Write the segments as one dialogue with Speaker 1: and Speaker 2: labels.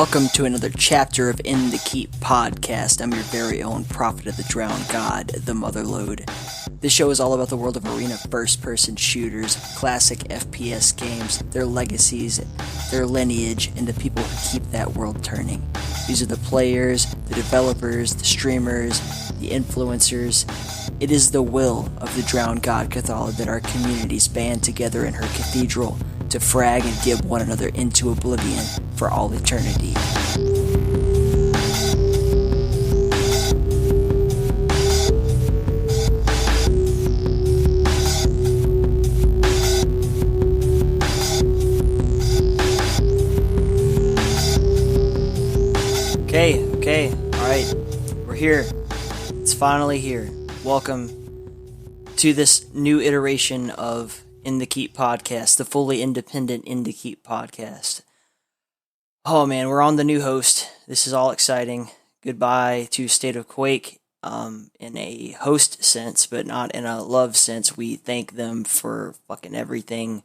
Speaker 1: Welcome to another chapter of In the Keep Podcast. I'm your very own prophet of the drowned god, the Motherlode. This show is all about the world of arena first-person shooters, classic FPS games, their legacies, their lineage, and the people who keep that world turning. These are the players, the developers, the streamers, the influencers. It is the will of the drowned god Cathal that our communities band together in her cathedral to frag and give one another into oblivion for all eternity. Okay, alright, we're here. It's finally here. Welcome to this new iteration of In the Keep Podcast, the fully independent In the Keep Podcast. Oh man, we're on the new host. This is all exciting. Goodbye to State of Quake, in a host sense, but not in a love sense. We thank them for fucking everything.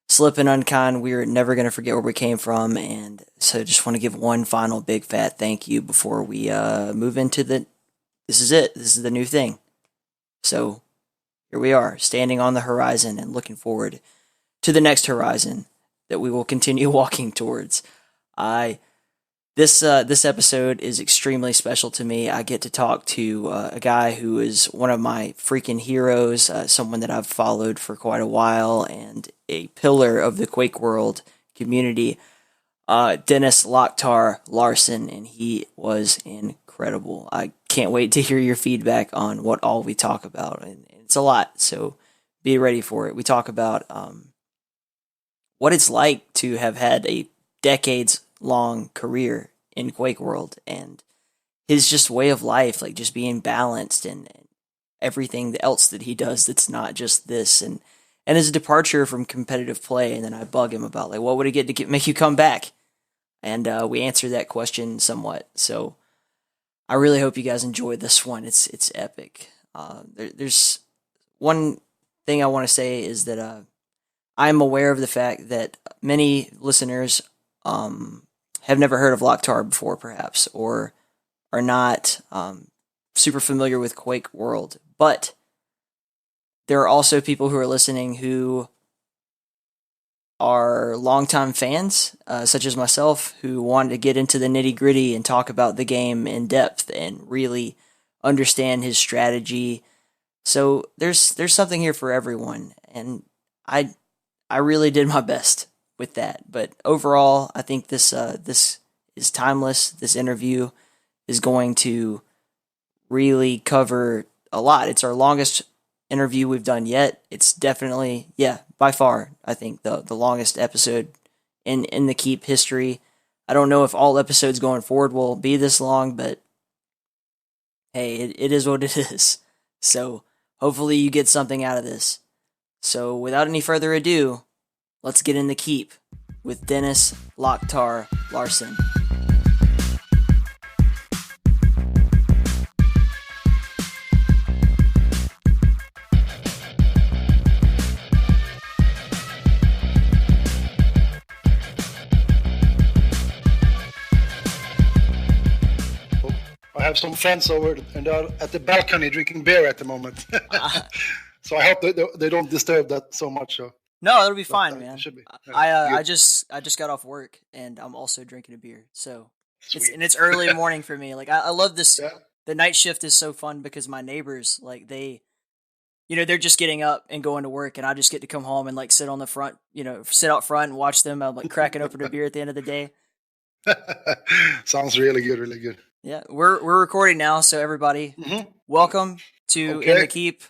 Speaker 1: Slip and unkind, we're never going to forget where we came from, and so just want to give one final big fat thank you before we move into this is it. This is the new thing. So here we are, standing on the horizon and looking forward to the next horizon that we will continue walking towards. This episode is extremely special to me. I get to talk to a guy who is one of my freaking heroes, someone that I've followed for quite a while, and a pillar of the QuakeWorld community, Dennis LocKtar Larrson, and he was incredible. I can't wait to hear your feedback on what all we talk about, and it's a lot, so be ready for it. We talk about what it's like to have had a decades-long career in QuakeWorld, and his just way of life, like just being balanced and everything else that he does that's not just this, and his departure from competitive play. And then I bug him about, like, what would it get to make you come back? And we answer that question somewhat. So I really hope you guys enjoyed this one. It's epic. There's one thing I want to say is that I'm aware of the fact that many listeners have never heard of LocKtar before, perhaps, or are not super familiar with QuakeWorld. But there are also people who are listening who are longtime fans, such as myself, who wanted to get into the nitty-gritty and talk about the game in depth and really understand his strategy. So there's something here for everyone, and I really did my best with that. But overall, I think this is timeless. This interview is going to really cover a lot. It's our longest interview we've done yet. It's definitely, by far, I think the longest episode in the Keep history. I don't know if all episodes going forward will be this long, but hey, it is what it is. So hopefully you get something out of this. So without any further ado, let's get in the Keep with Dennis LocKtar Larrson.
Speaker 2: I have some friends over and they're at the balcony drinking beer at the moment. So I hope they don't disturb that so much. So.
Speaker 1: No, it'll be fine, man.
Speaker 2: It should be.
Speaker 1: I just got off work and I'm also drinking a beer. So it's early morning for me. Like I love this. Yeah. The night shift is so fun because my neighbors, like they're just getting up and going to work, and I just get to come home and like sit on the front, sit out front and watch them. I'm like cracking open a beer at the end of the day.
Speaker 2: Sounds really good, really good.
Speaker 1: Yeah, we're recording now, so everybody, welcome to In the Keep,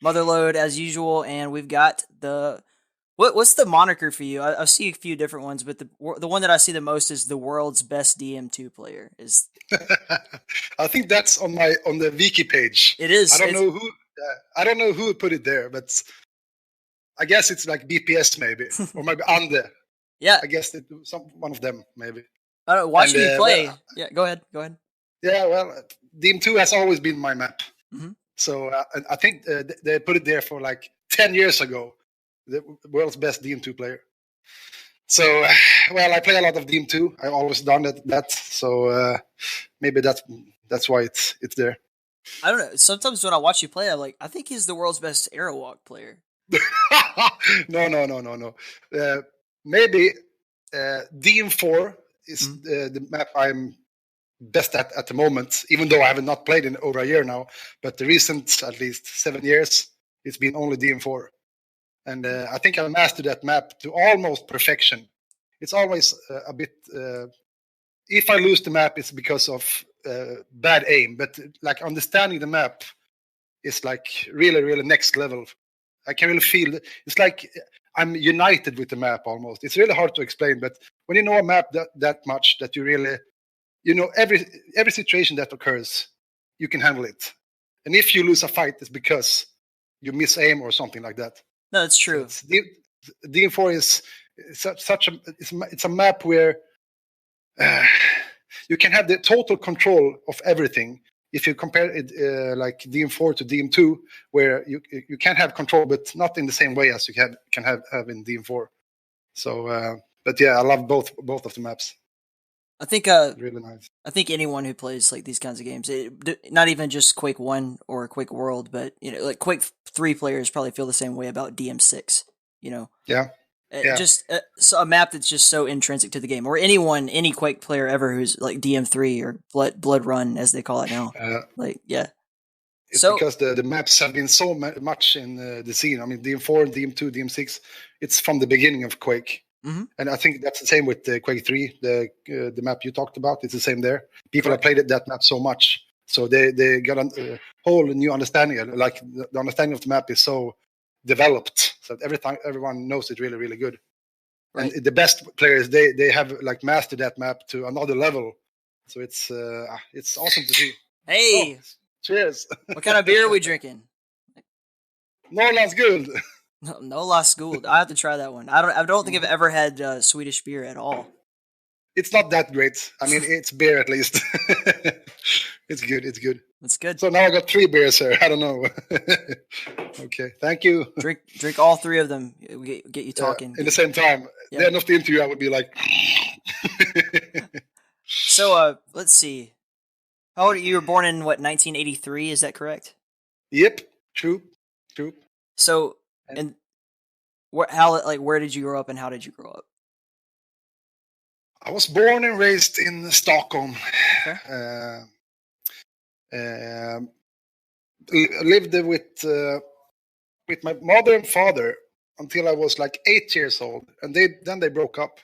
Speaker 1: Motherlode as usual, and we've got what's the moniker for you? I see a few different ones, but the one that I see the most is the world's best DM2 player. Is
Speaker 2: I think that's on the wiki page.
Speaker 1: It is.
Speaker 2: I don't know who put it there, but I guess it's like BPS maybe, or maybe under.
Speaker 1: Yeah,
Speaker 2: I guess one of them maybe.
Speaker 1: I don't know, watch me play. Yeah, go ahead.
Speaker 2: Yeah, well, DM2 has always been my map.
Speaker 1: Mm-hmm.
Speaker 2: So I think they put it there for like 10 years ago. The world's best DM2 player. So, well, I play a lot of DM2. I've always done that. So maybe that's why it's there.
Speaker 1: I don't know. Sometimes when I watch you play, I'm like, I think he's the world's best Aerowalk player.
Speaker 2: No. Maybe DM4 is the map I'm best at the moment, even though I have not played in over a year now. But the recent, at least 7 years, it's been only DM4. And I think I mastered that map to almost perfection. It's always a bit... if I lose the map, it's because of bad aim. But like understanding the map is like really, really next level. I can really feel it's like I'm united with the map almost. It's really hard to explain, but when you know a map that much, that you really, every situation that occurs, you can handle it. And if you lose a fight, it's because you miss aim or something like that.
Speaker 1: No, that's true.
Speaker 2: So DM4 is it's a map where you can have the total control of everything. If you compare it like DM4 to DM2, where you can have control, but not in the same way as you can have in DM4. So, but yeah, I love both of the maps.
Speaker 1: I think
Speaker 2: really nice.
Speaker 1: I think anyone who plays like these kinds of games, not even just Quake 1 or QuakeWorld, but like Quake 3 players probably feel the same way about DM6.
Speaker 2: Yeah.
Speaker 1: Just so a map that's just so intrinsic to the game, or any Quake player ever who's like DM3 or Blood Run as they call it now.
Speaker 2: It's because the maps have been so much in the scene. I mean, DM4, DM2, DM6. It's from the beginning of Quake, and I think that's the same with Quake 3. The map you talked about, it's the same there. People have played that map so much, so they got a whole new understanding. Like the understanding of the map is so developed, so everyone knows it really, really good. Right. And the best players they have like mastered that map to another level. So it's awesome to see.
Speaker 1: Hey,
Speaker 2: cheers!
Speaker 1: What kind of beer are we drinking?
Speaker 2: Norrlands Guld.
Speaker 1: Norrlands Guld. I have to try that one. I don't think I've ever had Swedish beer at all.
Speaker 2: It's not that great. I mean, it's beer at least. It's good.
Speaker 1: It's good.
Speaker 2: So now I got 3 beers here. I don't know. Okay, thank you.
Speaker 1: Drink all 3 of them. We get you talking.
Speaker 2: In the same time. Yeah. The end of the interview, I would be like.
Speaker 1: So let's see. How old are you? You were born in what, 1983? Is that correct?
Speaker 2: Yep. True.
Speaker 1: So and where did you grow up and how did you grow up?
Speaker 2: I was born and raised in Stockholm.
Speaker 1: Okay.
Speaker 2: Lived with my mother and father until I was like 8 years old, and then they broke up.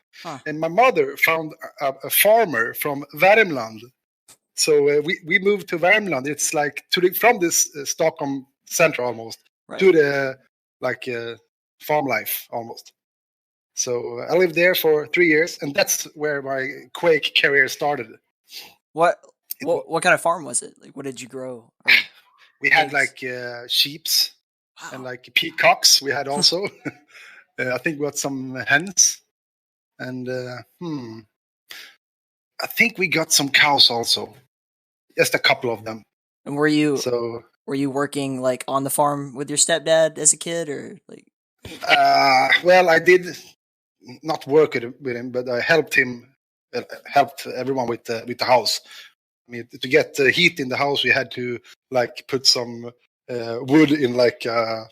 Speaker 2: And my mother found a farmer from Värmland, so we moved to Värmland. It's like from this Stockholm center almost to the farm life almost. So I lived there for 3 years, and that's where my Quake career started.
Speaker 1: What kind of farm was it? Like, what did you grow?
Speaker 2: We had like sheeps and like peacocks. We had also. I think we got some hens, and I think we got some cows also. Just a couple of them.
Speaker 1: And were you working like on the farm with your stepdad as a kid, or like?
Speaker 2: Well, I did not work with him, but I helped him. Helped everyone with the house. I mean, to get heat in the house, we had to like put some wood in to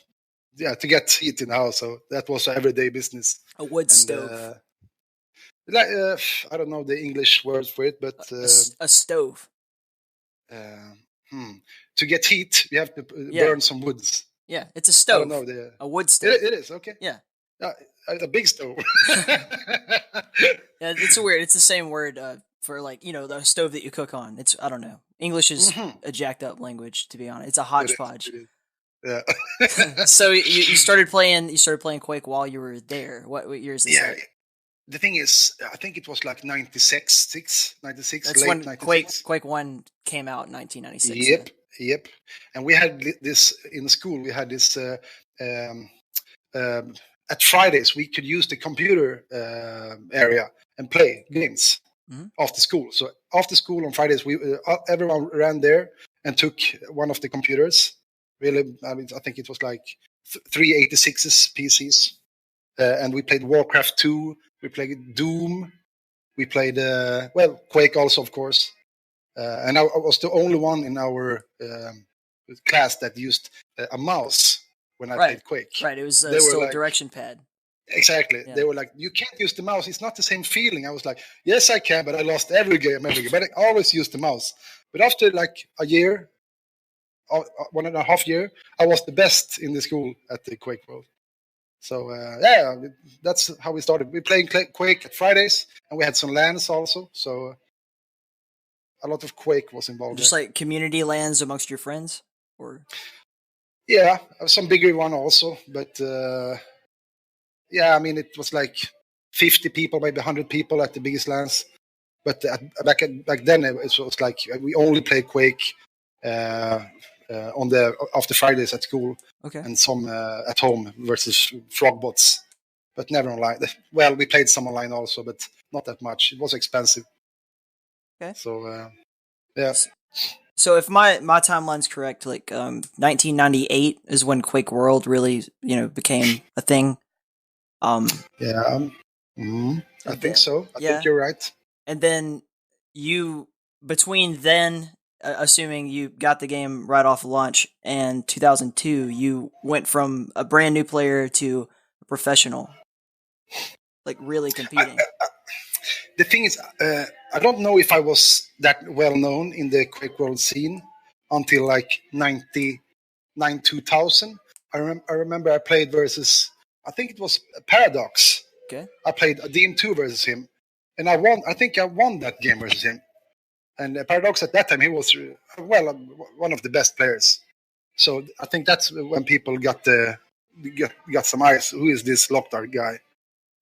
Speaker 2: get heat in the house. So that was an everyday business.
Speaker 1: A wood stove.
Speaker 2: I don't know the English word for it, but
Speaker 1: a stove.
Speaker 2: To get heat, you have to burn some woods.
Speaker 1: Yeah, it's a stove.
Speaker 2: I don't know
Speaker 1: a wood stove.
Speaker 2: It is okay.
Speaker 1: Yeah.
Speaker 2: A big stove.
Speaker 1: Yeah, it's weird. It's the same word for the stove that you cook on. It's I don't know. English is a jacked up language, to be honest. It's a hodgepodge.
Speaker 2: It is. Yeah.
Speaker 1: So you started playing Quake while you were there. What year is this?
Speaker 2: Yeah. The thing is, I think it was like 96.
Speaker 1: That's when 96. Quake 1 came out in 1996.
Speaker 2: Yep. And we had this in school. We had this at Fridays. We could use the computer area and play games after school. So after school on Fridays, everyone ran there and took one of the computers. Really, I think it was like 386s PCs. And we played Warcraft 2 We played Doom. We played Quake also, of course. And I was the only one in our class that used a mouse when I played Quake.
Speaker 1: Right, it was still a direction pad.
Speaker 2: Exactly. Yeah. They were like, you can't use the mouse. It's not the same feeling. I was like, yes, I can, but I lost every game. But I always used the mouse. But after like a year, 1.5 years, I was the best in the school at the QuakeWorld. So, that's how we started. We played Quake at Fridays, and we had some LANs also. So, a lot of Quake was involved.
Speaker 1: Just like community LANs amongst your friends? Or
Speaker 2: yeah, some bigger one also. But... yeah, I mean, it was like 50 people, maybe 100 people at the biggest LANs. But back then, it was like we only played Quake after Fridays at school, and some at home versus Frogbots, but never online. Well, we played some online also, but not that much. It was expensive.
Speaker 1: Okay.
Speaker 2: So, yeah.
Speaker 1: So if my timeline's correct, like 1998 is when QuakeWorld really, became a thing.
Speaker 2: I think so. I think you're right.
Speaker 1: And then between then, assuming you got the game right off launch, and 2002, you went from a brand new player to a professional, like really competing.
Speaker 2: The thing is, I don't know if I was that well known in the QuakeWorld scene until like 99, 2000. I remember I played versus, I think it was Paradox.
Speaker 1: Okay.
Speaker 2: I played a DM2 versus him, and I won. I think I won that game versus him. And Paradox at that time, he was one of the best players. So I think that's when people got some eyes. Who is this LocKtar guy?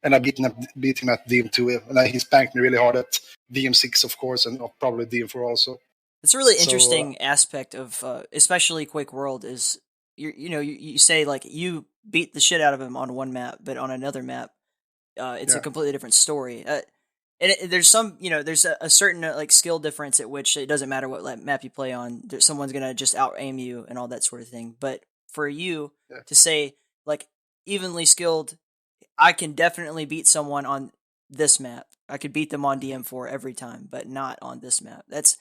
Speaker 2: And I beat him at DM2, and he spanked me really hard at DM6, of course, and probably DM4 also.
Speaker 1: It's a really interesting aspect of, especially QuakeWorld, is you say like you beat the shit out of him on one map, but on another map, it's a completely different story. There's some, there's a certain like skill difference at which it doesn't matter what map you play on. Someone's gonna just out aim you and all that sort of thing. But for you to say like evenly skilled, I can definitely beat someone on this map. I could beat them on DM4 every time, but not on this map. That's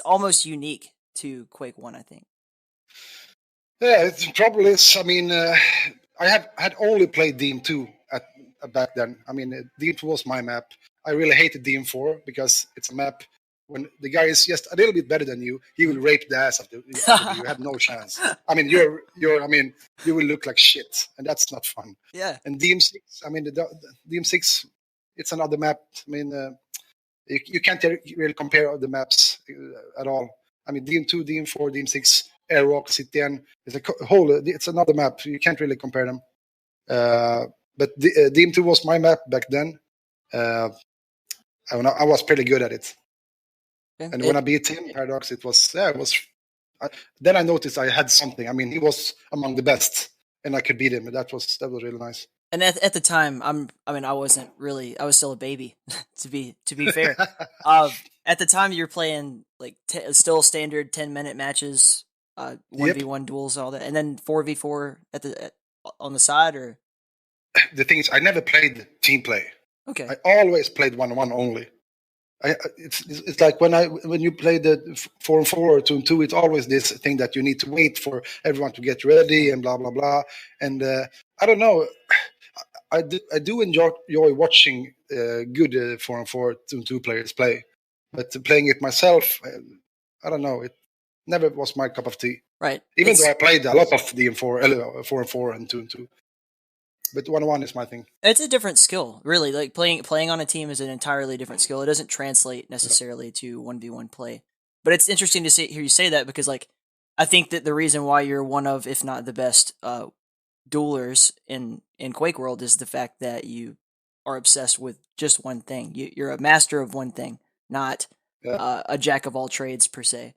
Speaker 1: almost unique to Quake 1, I think.
Speaker 2: Yeah, it probably is. I mean, I had only played DM2 back then. I mean, DM2 was my map. I really hated DM4 because it's a map when the guy is just a little bit better than you, he will rape the ass of you. You have no chance. I mean, you will look like shit, and that's not fun.
Speaker 1: Yeah.
Speaker 2: And DM6, I mean, the DM6, it's another map. I mean, you can't really compare the maps at all. I mean, DM2, DM4, DM6, Aerowalk, CTN, it's another map. You can't really compare them. But DM2 was my map back then. I was pretty good at it. And when I beat him, Paradox, then I noticed I had something. I mean, he was among the best, and I could beat him. That was really nice.
Speaker 1: And at the time, I was still a baby, to be fair. At the time, you're playing like still standard 10-minute matches, 1v1 duels, all that, and then 4v4 on the side, or
Speaker 2: the thing is, I never played team play.
Speaker 1: Okay,
Speaker 2: I always played 1-1 only. It's like when you play the 4-4 or 2-2, it's always this thing that you need to wait for everyone to get ready and blah blah blah. And I don't know, I do enjoy watching good 4-4 2-2 players play, but playing it myself, I don't know. It never was my cup of tea.
Speaker 1: Right.
Speaker 2: Even though I played a lot of DM4, 4-4 and 2-2. But 1-1 is my thing.
Speaker 1: It's a different skill, really. Like playing on a team is an entirely different skill. It doesn't translate necessarily to 1v1 play. But it's interesting to hear you say that, because like I think that the reason why you're one of, if not the best, duelers in QuakeWorld is the fact that you are obsessed with just one thing. You're a master of one thing, not a jack of all trades per se.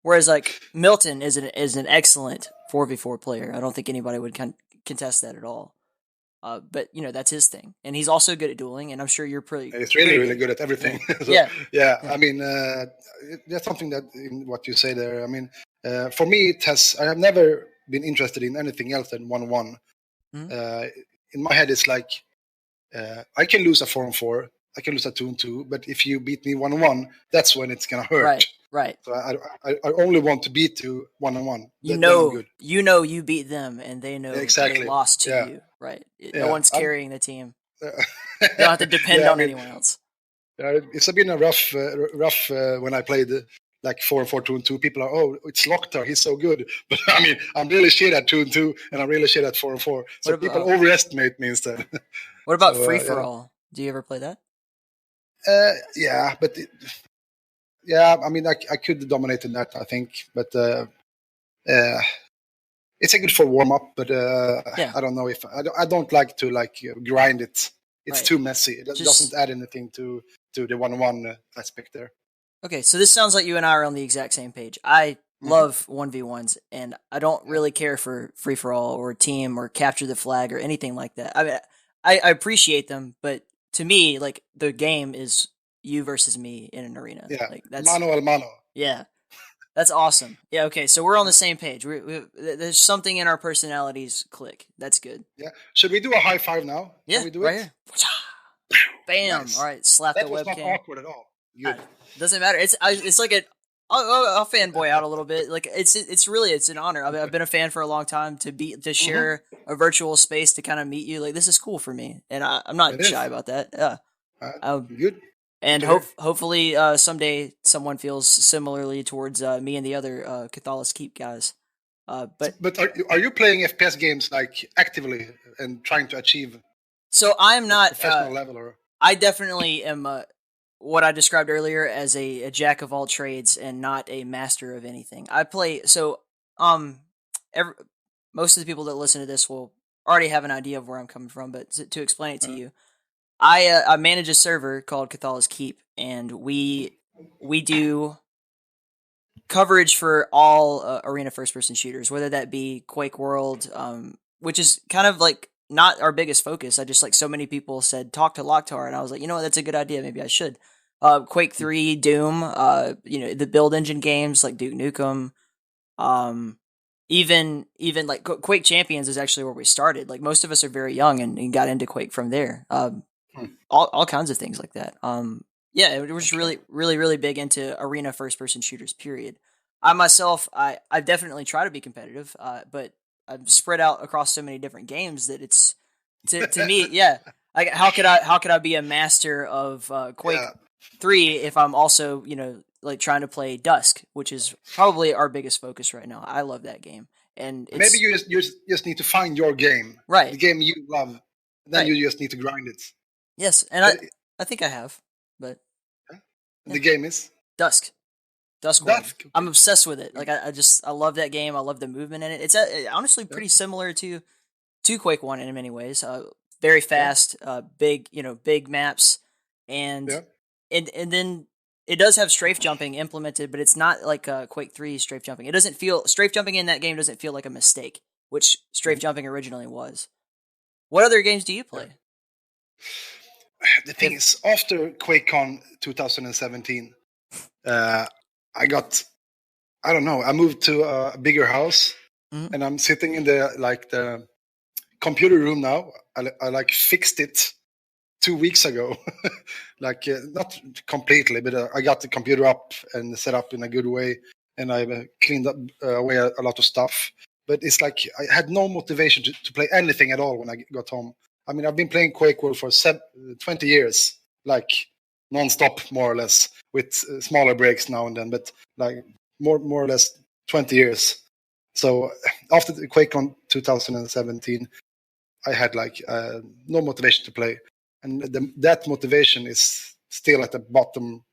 Speaker 1: Whereas like Milton is an excellent 4v4 player. I don't think anybody would contest that at all. But that's his thing, and he's also good at dueling. And I'm sure you're pretty.
Speaker 2: He's really good at everything.
Speaker 1: Yeah. So,
Speaker 2: yeah. I mean, that's something that in what you say there. I mean, for me, I have never been interested in anything else than 1-1. Mm-hmm. In my head, it's like I can lose a 4-on-4. I can lose a 2-on-2. But if you beat me 1-on-1, that's when it's gonna hurt.
Speaker 1: Right.
Speaker 2: So I only want to beat you 1-on-1.
Speaker 1: Then
Speaker 2: I'm good.
Speaker 1: You beat them, and they know
Speaker 2: exactly.
Speaker 1: They lost to you. Right. No one's carrying the team. You don't have to depend on anyone else.
Speaker 2: It's been a rough when I played like 4-on-4, 2-on-2. People are, it's LocKtar, he's so good. But I mean, I'm really shit at 2-on-2, and I'm really shit at 4-on-4. So people overestimate me instead.
Speaker 1: What about free for all? Do you ever play that?
Speaker 2: Yeah, but I mean, I could dominate in that, I think, but it's a good for warm up. But I don't know if I don't like to grind it. It's too messy. It doesn't add anything to the 1-on-1 aspect there.
Speaker 1: Okay, so this sounds like you and I are on the exact same page. I love 1v1s, and I don't really care for free for all or team or capture the flag or anything like that. I mean, I appreciate them, but to me, like, the game is you versus me in an arena.
Speaker 2: Yeah,
Speaker 1: like, that's
Speaker 2: mano a mano.
Speaker 1: Yeah, that's awesome. Yeah, okay, so we're on the same page. There's something in our personalities click. That's good.
Speaker 2: Yeah, should we do a high five now?
Speaker 1: Yeah,
Speaker 2: Can we do
Speaker 1: right
Speaker 2: it?
Speaker 1: Here. Bam!
Speaker 2: Nice.
Speaker 1: All right, slap
Speaker 2: that
Speaker 1: the webcam.
Speaker 2: That was not awkward at all. Good.
Speaker 1: Doesn't matter. It's like I'll fanboy out a little bit. Like it's an honor. I mean, I've been a fan for a long time to share a virtual space to kind of meet you. Like, this is cool for me, and I'm not shy about that. Yeah.
Speaker 2: Good.
Speaker 1: And hopefully someday someone feels similarly towards me and the other Cathalis Keep guys.
Speaker 2: But are you playing FPS games like actively and trying to achieve?
Speaker 1: So I'm not
Speaker 2: professional level, or
Speaker 1: I definitely am what I described earlier as a jack of all trades and not a master of anything. I play most of the people that listen to this will already have an idea of where I'm coming from, but to explain it to you, I manage a server called Cathalis Keep, and we do coverage for all arena first-person shooters, whether that be QuakeWorld, which is kind of like not our biggest focus. I just, like, so many people said, talk to LocKtar, and I was like, you know what, that's a good idea. Maybe I should. Quake 3, Doom, the build engine games like Duke Nukem, even like Quake Champions is actually where we started. Like, most of us are very young and got into Quake from there. All kinds of things like that. We're just really, really, really big into arena first-person shooters, period. I myself, I definitely try to be competitive, but I'm spread out across so many different games that it's to me, yeah. Like, how could I be a master of Quake 3 if I'm also, like, trying to play Dusk, which is probably our biggest focus right now. I love that game, and
Speaker 2: maybe you just need to find your game,
Speaker 1: right?
Speaker 2: The game you love, then you just need to grind it.
Speaker 1: Yes, and I think I have, but
Speaker 2: the game is
Speaker 1: Dusk.
Speaker 2: Dusk.
Speaker 1: Okay. I'm obsessed with it. Like, I love that game. I love the movement in it. It's honestly pretty similar to Quake 1 in many ways. Very fast, big maps, and then it does have strafe jumping implemented, but it's not like Quake 3 strafe jumping. It doesn't feel strafe jumping in that game doesn't feel like a mistake, which strafe jumping originally was. What other games do you play?
Speaker 2: The thing is, after QuakeCon 2017, I moved to a bigger house, and I'm sitting in the computer room now. I fixed it 2 weeks ago, not completely, but I got the computer up and set up in a good way, and I cleaned up away a lot of stuff. But it's like I had no motivation to play anything at all when I got home. I mean, I've been playing QuakeWorld for 20 years, like non-stop, more or less, with smaller breaks now and then, but like more or less 20 years. So after the QuakeCon 2017, I had no motivation to play, and that motivation is still at the bottom,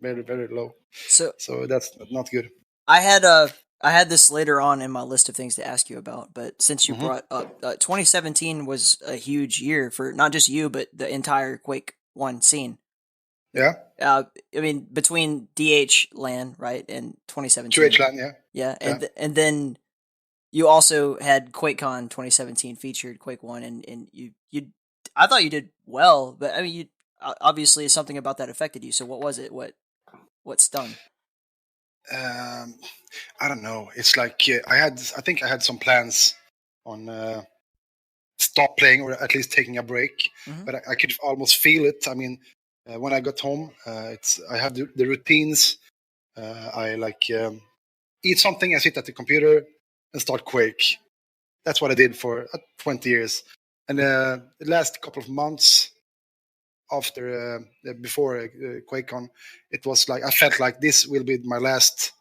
Speaker 2: very, very low. So that's not good.
Speaker 1: I had this later on in my list of things to ask you about, but since you brought up 2017 was a huge year for not just you, but the entire Quake 1 scene.
Speaker 2: Yeah.
Speaker 1: I mean, between DH LAN, right, and 2017.
Speaker 2: 2H LAN, yeah.
Speaker 1: Yeah, and then you also had QuakeCon 2017 featured Quake 1, and you I thought you did well, but I mean, you obviously something about that affected you. So what was it? What stung?
Speaker 2: I don't know. It's like I think I had some plans on stop playing or at least taking a break. But I could almost feel it. I mean, when I got home, I have the routines. I like eat something, I sit at the computer and start Quake. That's what I did for 20 years. And the last couple of months after, before QuakeCon, it was like I felt like this will be my last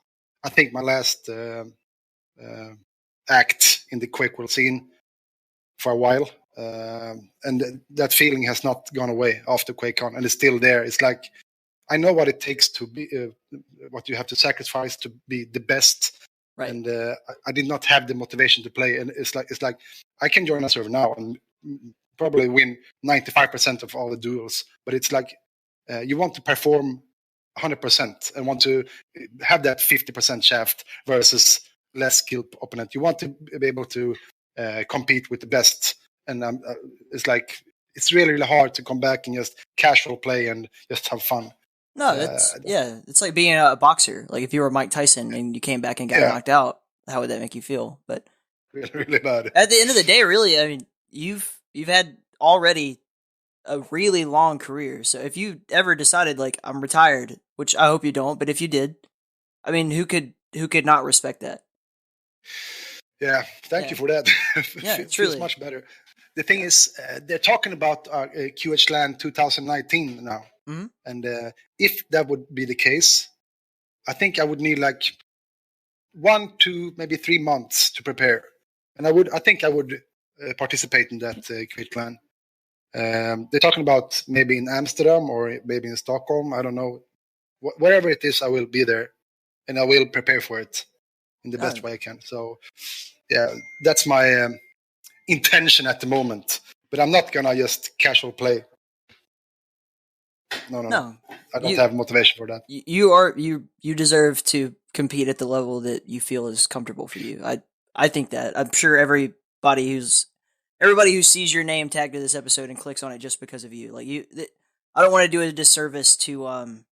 Speaker 2: act in the QuakeWorld scene for a while. And that feeling has not gone away after QuakeCon, and it's still there. It's like I know what it takes to be, what you have to sacrifice to be the best. Right. And I did not have the motivation to play. And it's like I can join a server now and probably win 95% of all the duels. But it's like you want to perform 100% and want to have that 50% shaft versus less skilled opponent. You want to be able to compete with the best. And it's like it's really, really hard to come back and just casual play and just have fun.
Speaker 1: No, it's like being a boxer. Like if you were Mike Tyson and you came back and got knocked out, how would that make you feel? But
Speaker 2: really, really bad.
Speaker 1: At the end of the day, really, I mean, you've had already a really long career. So if you ever decided like I'm retired, which I hope you don't, but if you did, I mean, who could not respect that?
Speaker 2: Yeah, thank you for that.
Speaker 1: Yeah,
Speaker 2: it feels much better. The thing is, they're talking about QH Land 2019 now. Mm-hmm. And if that would be the case, I think I would need like 1 to maybe 3 months to prepare. And I think I would participate in that QH Clan. They're talking about maybe in Amsterdam or maybe in Stockholm. I don't know. Wherever it is, I will be there. And I will prepare for it in the best way I can. So, yeah, that's my intention at the moment. But I'm not going to just casual play. No. I don't have motivation for that.
Speaker 1: You deserve to compete at the level that you feel is comfortable for you. I think that. I'm sure everybody who sees your name tagged to this episode and clicks on it just because of you. Like I don't want to do a disservice to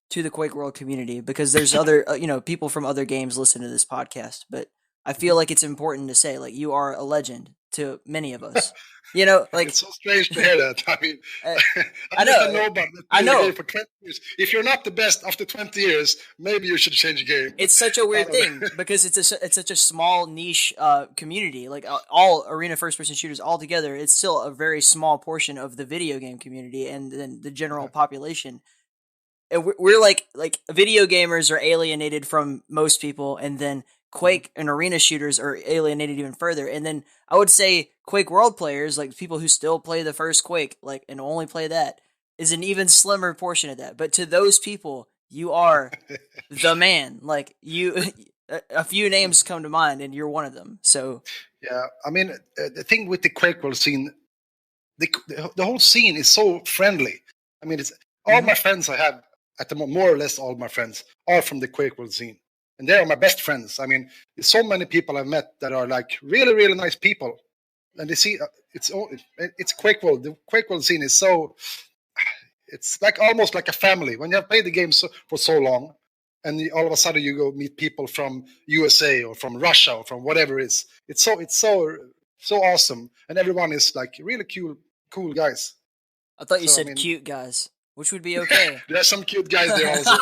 Speaker 1: the QuakeWorld community because there's other people from other games listen to this podcast, but I feel like it's important to say like you are a legend to many of us. Like
Speaker 2: it's so strange to hear that. I mean,
Speaker 1: I know.
Speaker 2: For 20 years. If you're not the best after 20 years, maybe you should change the game.
Speaker 1: It's such a weird thing because it's such a small niche community. Like all arena first-person shooters all together, it's still a very small portion of the video game community and then the general population. And we're like video gamers are alienated from most people, and then Quake and arena shooters are alienated even further. And then I would say QuakeWorld players, like people who still play the first Quake, like and only play that, is an even slimmer portion of that. But to those people, you are the man. Like a few names come to mind, and you're one of them. So
Speaker 2: yeah, I mean, the thing with the QuakeWorld scene, the whole scene is so friendly. I mean, it's all my friends I have at the moment, more or less all my friends are from the QuakeWorld scene. And they are my best friends. I mean, there's so many people I've met that are like really, really nice people. And they see it's QuakeWorld. The QuakeWorld scene is it's like almost like a family. When you have played the game for so long, and all of a sudden you go meet people from USA or from Russia or from whatever it is. It's so awesome. And everyone is like really cool guys.
Speaker 1: I thought you said cute guys, which would be okay.
Speaker 2: There's some cute guys there also.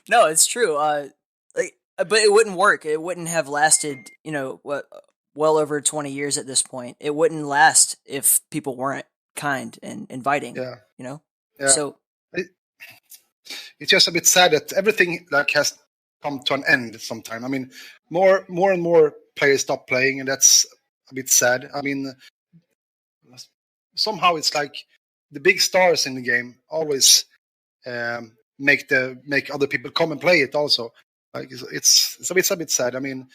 Speaker 1: No, it's true. But it wouldn't work. It wouldn't have lasted, well over 20 years at this point. It wouldn't last if people weren't kind and inviting.
Speaker 2: Yeah.
Speaker 1: Yeah. So
Speaker 2: it's just a bit sad that everything like has come to an end sometime. I mean, more and more players stop playing, and that's a bit sad. I mean, somehow it's like the big stars in the game always make other people come and play it also. Like it's a bit sad. I mean,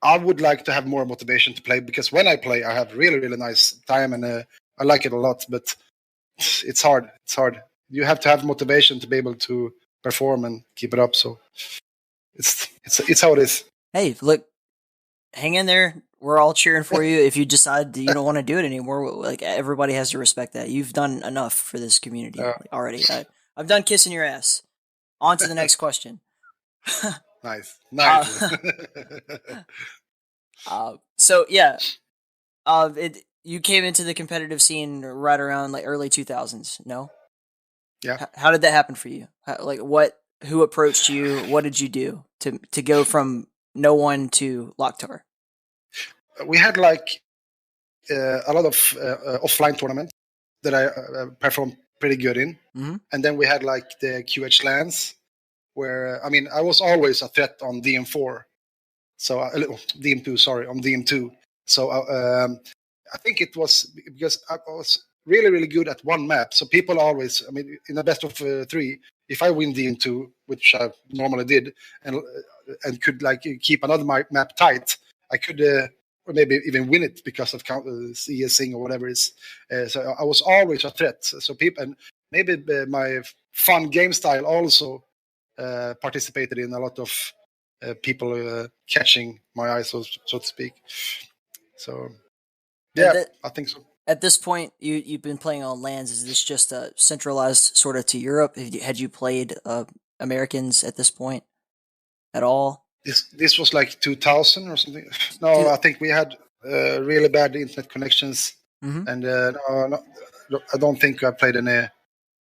Speaker 2: I would like to have more motivation to play because when I play, I have really, really nice time and I like it a lot. But it's hard. You have to have motivation to be able to perform and keep it up. So it's how it is.
Speaker 1: Hey, look, hang in there. We're all cheering for you. If you decide that you don't want to do it anymore, like everybody has to respect that. You've done enough for this community already. I'm done kissing your ass. On to the next question.
Speaker 2: Nice.
Speaker 1: So yeah, You came into the competitive scene right around like early 2000s, no?
Speaker 2: Yeah.
Speaker 1: How did that happen for you? Who approached you? What did you do to go from no one to LocKtar?
Speaker 2: We had like a lot of offline tournaments that I performed pretty good in.
Speaker 1: Mm-hmm.
Speaker 2: And then we had like the QH lands where, I was always a threat on DM4. So, DM2, sorry, on DM2. So I think it was because I was really, really good at one map. So people always, in a best of 3, if I win DM2, which I normally did, and could like keep another map tight, I could or maybe even win it because of CSing or whatever it is. So I was always a threat. So people, and maybe my fun game style also participated in a lot of people catching my eye, so to speak. So, yeah, I think so.
Speaker 1: At this point, you've been playing on lands. Is this just a centralized sort of to Europe? Had you played Americans at this point at all?
Speaker 2: This was like 2000 or something. No, I think we had really bad internet connections, and no, I don't think I played any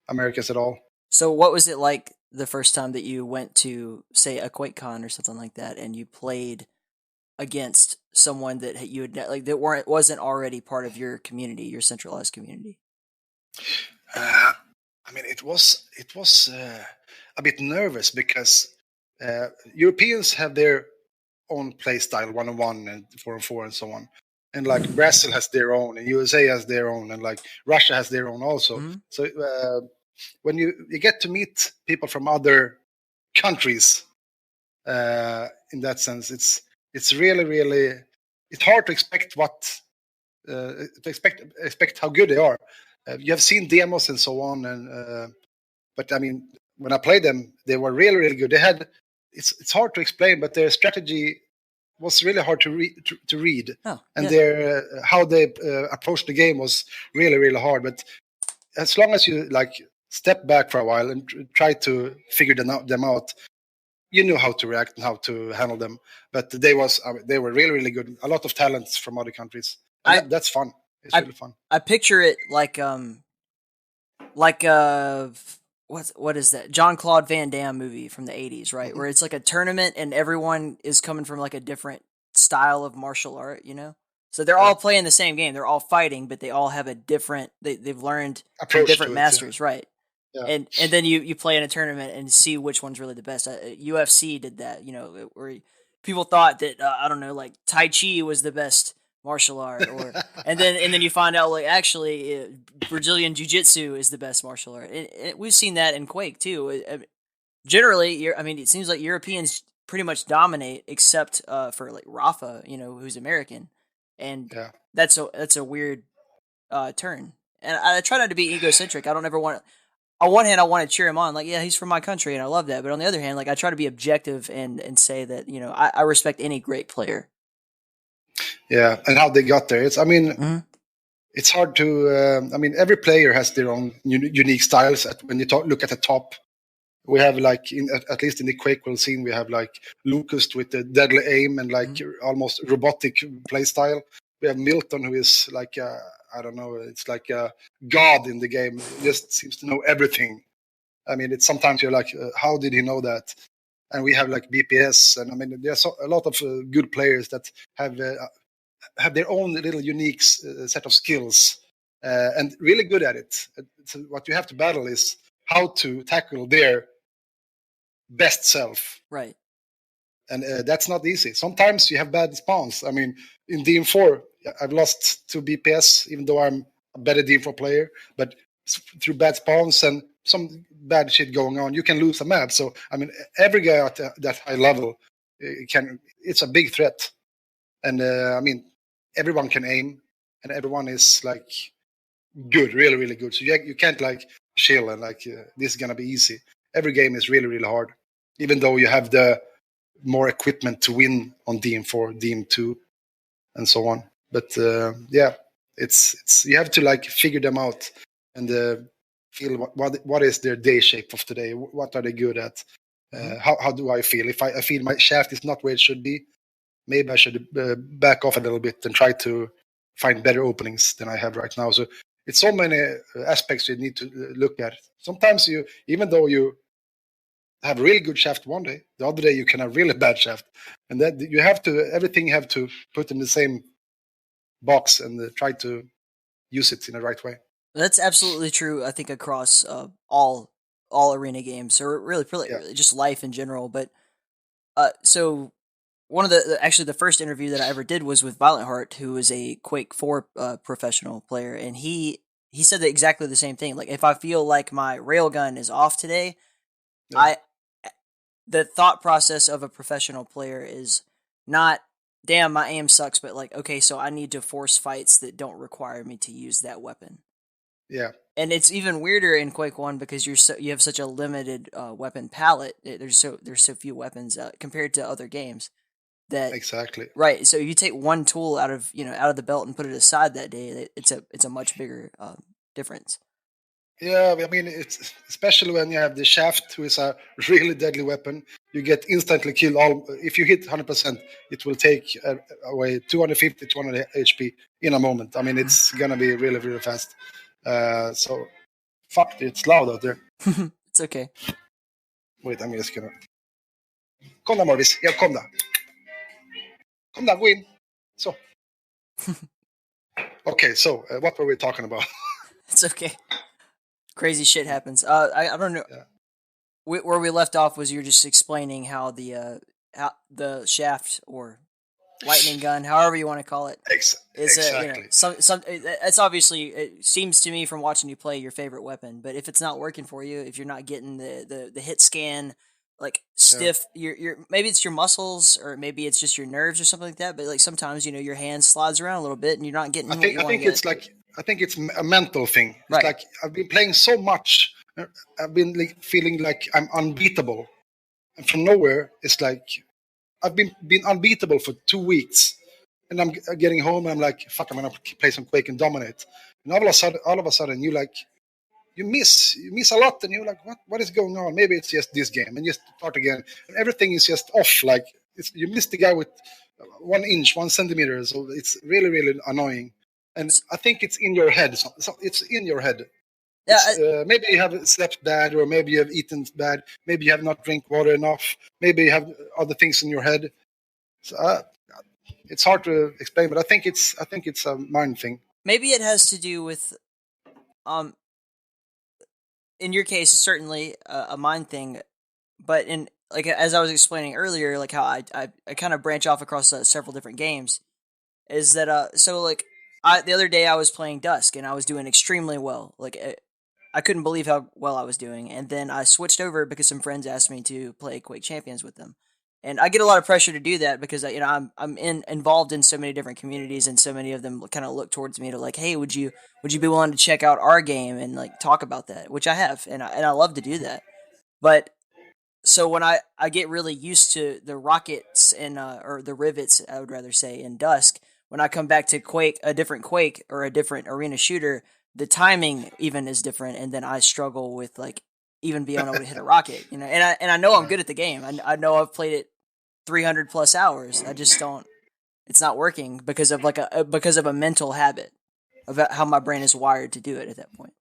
Speaker 2: Americans at all.
Speaker 1: So, what was it like the first time that you went to, say, a QuakeCon or something like that, and you played against someone that you had like that wasn't already part of your community, your centralized community?
Speaker 2: It was a bit nervous because Europeans have their own play style, 1-on-1 and 4-on-4 and so on, and like Brazil has their own, and USA has their own, and like Russia has their own also. Mm-hmm. So when you get to meet people from other countries, in that sense, it's really, really, it's hard to expect expect how good they are. You have seen demos and so on, and but when I played them, they were really, really good. They had it's hard to explain, but their strategy was really hard to read, and their how they approached the game was really, really hard. But as long as you like step back for a while and try to figure them out, you know how to react and how to handle them. But they were really, really good. A lot of talents from other countries. That's fun. It's really fun.
Speaker 1: I picture it like what is that? Jean-Claude Van Damme movie from the 80s, right? Mm-hmm. Where it's like a tournament and everyone is coming from like a different style of martial art, you know? So they're all playing the same game. They're all fighting, but they all have a different they've learned from different masters, right? Yeah. And then you play in a tournament and see which one's really the best. UFC did that, you know, where people thought that I don't know, like Tai Chi was the best martial art, or and then you find out like actually Brazilian Jiu-Jitsu is the best martial art. And we've seen that in Quake too. Generally, it seems like Europeans pretty much dominate, except for like Rafa, you know, who's American, and that's a weird turn. And I try not to be egocentric. I don't ever want. On one hand, I want to cheer him on, like, yeah, he's from my country, and I love that. But on the other hand, like, I try to be objective and say that, you know, I respect any great player.
Speaker 2: Yeah, and how they got there. It's hard to. Every player has their own unique styles. When you look at the top, we have like at least in the QuakeWorld scene, we have like Lucas with the deadly aim and like almost robotic play style. We have Milton, who is like I don't know, it's like a god in the game. He just seems to know everything. It's sometimes you're like, how did he know that? And we have like BPS, and there's a lot of good players that have their own little unique set of skills and really good at it. So what you have to battle is how to tackle their best self.
Speaker 1: Right.
Speaker 2: And that's not easy. Sometimes you have bad spawns. In DM4, I've lost to BPS, even though I'm a better DM4 player. But through bad spawns and some bad shit going on, you can lose a map. So, every guy at that high level it's a big threat. And, everyone can aim, and everyone is, like, good, really, really good. So you can't, like, chill and, like, this is going to be easy. Every game is really, really hard, even though you have the more equipment to win on DM4, DM2, and so on. But it's you have to like figure them out and feel what is their day shape of today. What are they good at? How do I feel? If I feel my shaft is not where it should be, maybe I should back off a little bit and try to find better openings than I have right now. So it's so many aspects you need to look at. Sometimes even though you have a really good shaft one day, the other day you can have really bad shaft, and that you have to put in the same box and try to use it in the right way.
Speaker 1: That's absolutely true. I think across all arena games, or really just life in general. But so one of the first interview that I ever did was with Violent Heart, who is a Quake 4 professional player, and he said exactly the same thing. Like, if I feel like my railgun is off today, the thought process of a professional player is not, damn, my aim sucks, but like, okay, so I need to force fights that don't require me to use that weapon.
Speaker 2: Yeah.
Speaker 1: And it's even weirder in Quake 1 because you have such a limited weapon palette. There's so few weapons compared to other games. That
Speaker 2: exactly
Speaker 1: right. So you take one tool out of the belt and put it aside that day. It's a much bigger difference.
Speaker 2: Yeah, I mean, it's especially when you have the shaft, who is a really deadly weapon. You get instantly killed. If you hit 100%, it will take away 250, 200 HP in a moment. I mean, it's gonna be really, really fast. So, fuck, it's loud out there.
Speaker 1: It's okay.
Speaker 2: Wait, I'm just gonna. Kom där, Morris. Ja, kom där. Kom där, gå in. So. Okay, so what were we talking about?
Speaker 1: It's okay. Crazy shit happens. I don't know. Yeah. Where we left off was you were just explaining how the shaft or lightning gun, however you want to call it, is
Speaker 2: exactly.
Speaker 1: It's obviously, it seems to me from watching you play, your favorite weapon. But if it's not working for you, if you're not getting the hit scan, like stiff, you're maybe it's your muscles or maybe it's just your nerves or something like that. But like sometimes your hand slides around a little bit and you're not getting. I
Speaker 2: think it's a mental thing. It's right. Like I've been playing so much, I've been like feeling like I'm unbeatable, and from nowhere it's like I've been unbeatable for 2 weeks, and I'm getting home and I'm like, fuck, I'm gonna play some Quake and dominate. And all of a sudden you miss a lot, and you're like, what is going on? Maybe it's just this game, and just start again, and everything is just off. Like you missed the guy with 1 inch, 1 centimeter, so it's really, really annoying. And I think it's in your head. So it's in your head. Yeah, maybe you have slept bad, or maybe you have eaten bad. Maybe you have not drank water enough. Maybe you have other things in your head. So it's hard to explain, but I think it's a mind thing.
Speaker 1: Maybe it has to do with, in your case, certainly a mind thing. But in like as I was explaining earlier, like how I kind of branch off across several different games, is that so like. The other day I was playing Dusk and I was doing extremely well. Like I couldn't believe how well I was doing. And then I switched over because some friends asked me to play Quake Champions with them. And I get a lot of pressure to do that because I'm involved in so many different communities, and so many of them kind of look towards me to like, hey, would you be willing to check out our game and like talk about that, which I have, and I love to do that. But so when I get really used to the rockets and or the rivets, I would rather say, in Dusk. When I come back to Quake, a different Quake or a different arena shooter, the timing even is different, and then I struggle with like even being able to hit a rocket, And I know I'm good at the game. I know I've played it 300 plus hours. I just don't. It's not working because of a mental habit of how my brain is wired to do it at that point.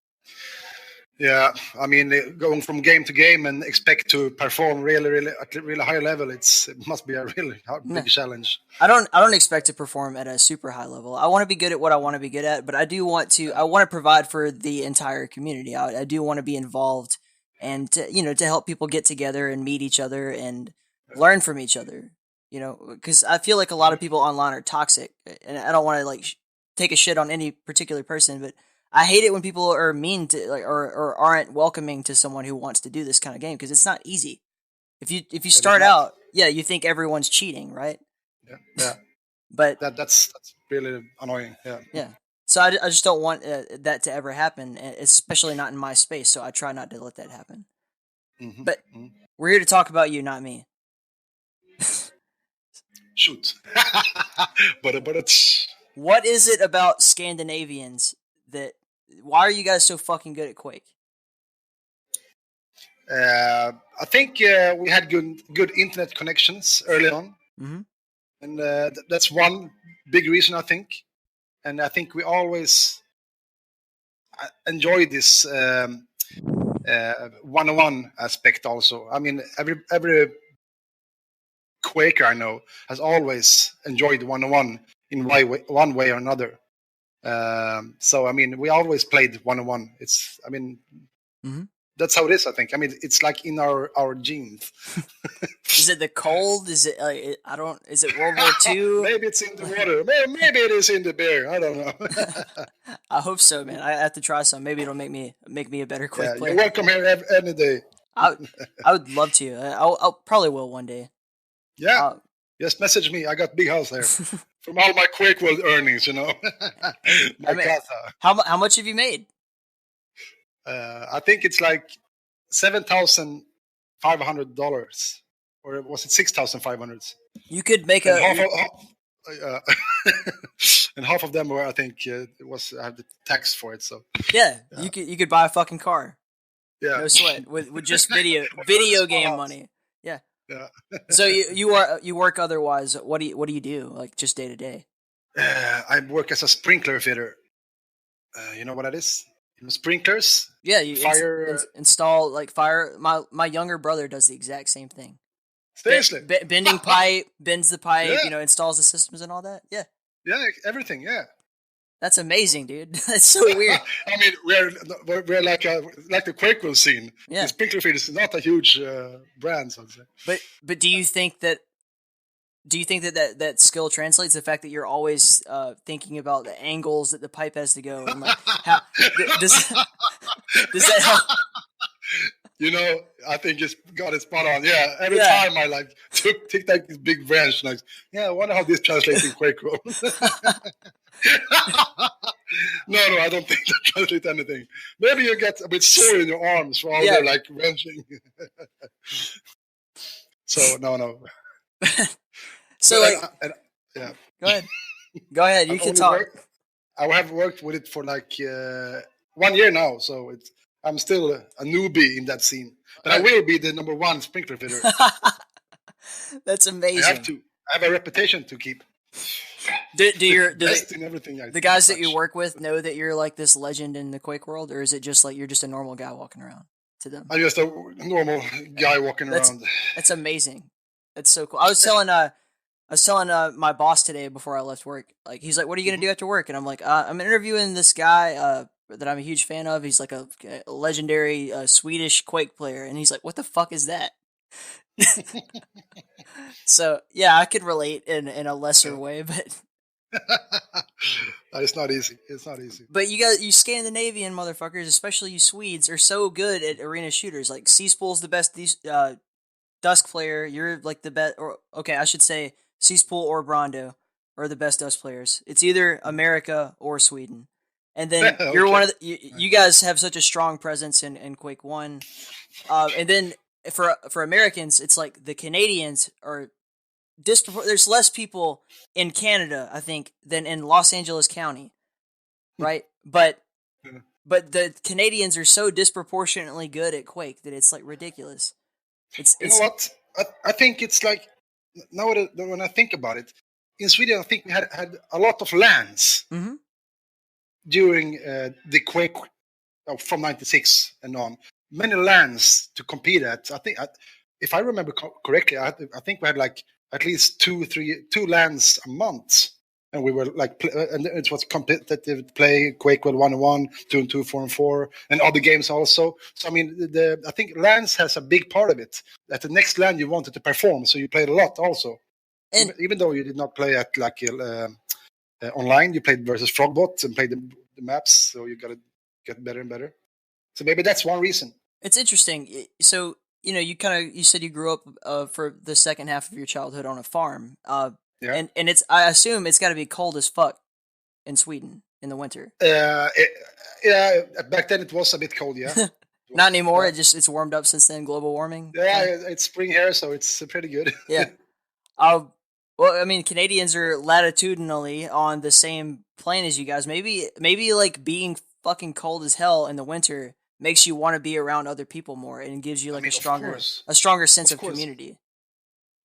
Speaker 2: Yeah, I mean, going from game to game and expect to perform really, really at a really high level, it must be a really big challenge.
Speaker 1: I don't expect to perform at a super high level. I want to be good at what I want to be good at, but I want to provide for the entire community. I do want to be involved and to help people get together and meet each other and learn from each other. Because I feel like a lot of people online are toxic, and I don't want to like take a shit on any particular person, but I hate it when people are mean to like or aren't welcoming to someone who wants to do this kind of game, because it's not easy. If you start out, you think everyone's cheating, right?
Speaker 2: Yeah.
Speaker 1: But
Speaker 2: that's really annoying. Yeah.
Speaker 1: Yeah. So I just don't want that to ever happen, especially not in my space. So I try not to let that happen. Mm-hmm. But we're here to talk about you, not me.
Speaker 2: Shoot. But
Speaker 1: what is it about Scandinavians that? Why are you guys so fucking good at Quake?
Speaker 2: I think we had good internet connections early on,
Speaker 1: mm-hmm.
Speaker 2: and that's one big reason, I think. and I think we always enjoy this one-on-one aspect also. I mean, every Quaker I know has always enjoyed one-on-one in one way or another. So I mean, we always played one-on-one. It's, I mean, that's how it is. I think. I mean, it's like in our genes.
Speaker 1: Is it the cold? Is it I don't? Is it World War II?
Speaker 2: Maybe it's in the water. Maybe it is in the beer. I don't know.
Speaker 1: I hope so, man. I have to try some. Maybe it'll make me a better Quake player.
Speaker 2: You're welcome here any day.
Speaker 1: I would love to. I'll probably will one day.
Speaker 2: Yeah. Just message me. I got big house there from all my QuakeWorld earnings. You know.
Speaker 1: How much have you made?
Speaker 2: I think it's like $7,500, or was it $6,500?
Speaker 1: You could make
Speaker 2: and half of them were, I think, it was, I had the tax for it. So
Speaker 1: yeah, you could buy a fucking car.
Speaker 2: Yeah,
Speaker 1: no sweat with just video game money. Yeah.
Speaker 2: Yeah.
Speaker 1: So you work otherwise. What do you do, like, just day to day?
Speaker 2: I work as a sprinkler fitter. You know what that is? Sprinklers.
Speaker 1: Yeah, you install like fire. My younger brother does the exact same thing.
Speaker 2: Seriously,
Speaker 1: bending pipe, bends the pipe. Yeah. Installs the systems and all that. Yeah.
Speaker 2: Yeah, everything. Yeah.
Speaker 1: That's amazing, dude. That's so weird.
Speaker 2: I mean, we're like the QuakeWorld scene.
Speaker 1: Yeah.
Speaker 2: The sprinkler fitter is not a huge brand, so to say.
Speaker 1: But do you think that skill translates? The fact that you're always thinking about the angles that the pipe has to go, and like, how, does that help?
Speaker 2: You know, I think it's got it spot on. Yeah, every time I like take like this big branch, and I wonder how this translates in QuakeWorld. No, I don't think that translates anything. Maybe you get a bit sore in your arms while they're like wrenching. So no.
Speaker 1: So Go ahead. You can talk.
Speaker 2: I have worked with it for like 1 year now, so I'm still a newbie in that scene. But I will be the number one sprinkler fitter.
Speaker 1: That's amazing.
Speaker 2: I have a reputation to keep.
Speaker 1: Do
Speaker 2: the
Speaker 1: guys that you work with know that you're like this legend in the Quake world, or is it just like you're just a normal guy walking around to them?
Speaker 2: I'm just a normal guy walking around.
Speaker 1: That's amazing. That's so cool. I was telling my boss today before I left work. Like, he's like, "What are you gonna do after work?" And I'm like, "I'm interviewing this guy that I'm a huge fan of. He's like a legendary Swedish Quake player." And he's like, "What the fuck is that?" So yeah, I could relate in a lesser way, but
Speaker 2: it's not easy. It's not easy.
Speaker 1: But you Scandinavian motherfuckers, especially you Swedes, are so good at arena shooters. Like, Seaspool's the best Dusk player. You're like the best, or okay, I should say Seaspool or Brando are the best Dusk players. It's either America or Sweden. And then you're one of you guys have such a strong presence in Quake 1. And then for Americans, it's like the Canadians are there's less people in Canada, I think, than in Los Angeles County. Right? But the Canadians are so disproportionately good at Quake that it's like ridiculous.
Speaker 2: You know what? I think it's like, now when I think about it, in Sweden, I think we had a lot of lands during the Quake from '96 and on. Many lands to compete at. I think, if I remember correctly, I think we had like at least two lands a month, and we were like, and it was competitive play, QuakeWorld 1-on-1, 2-on-2, 4-on-4, and other games also. So I mean, I think lands has a big part of it. At the next land, you wanted to perform, so you played a lot also. And even though you did not play at like online, you played versus Frogbot and played the maps, so you got to get better and better. So maybe that's one reason.
Speaker 1: It's interesting. So, you know, you said you grew up for the second half of your childhood on a farm.
Speaker 2: Yeah.
Speaker 1: And I assume it's got to be cold as fuck in Sweden in the winter.
Speaker 2: Yeah, back then it was a bit cold, yeah.
Speaker 1: Not anymore. Yeah. It's warmed up since then, global warming.
Speaker 2: Yeah, it's spring here, so it's pretty good.
Speaker 1: Yeah. Well, I mean, Canadians are latitudinally on the same plane as you guys. Maybe like being fucking cold as hell in the winter makes you want to be around other people more and gives you like a stronger sense of community.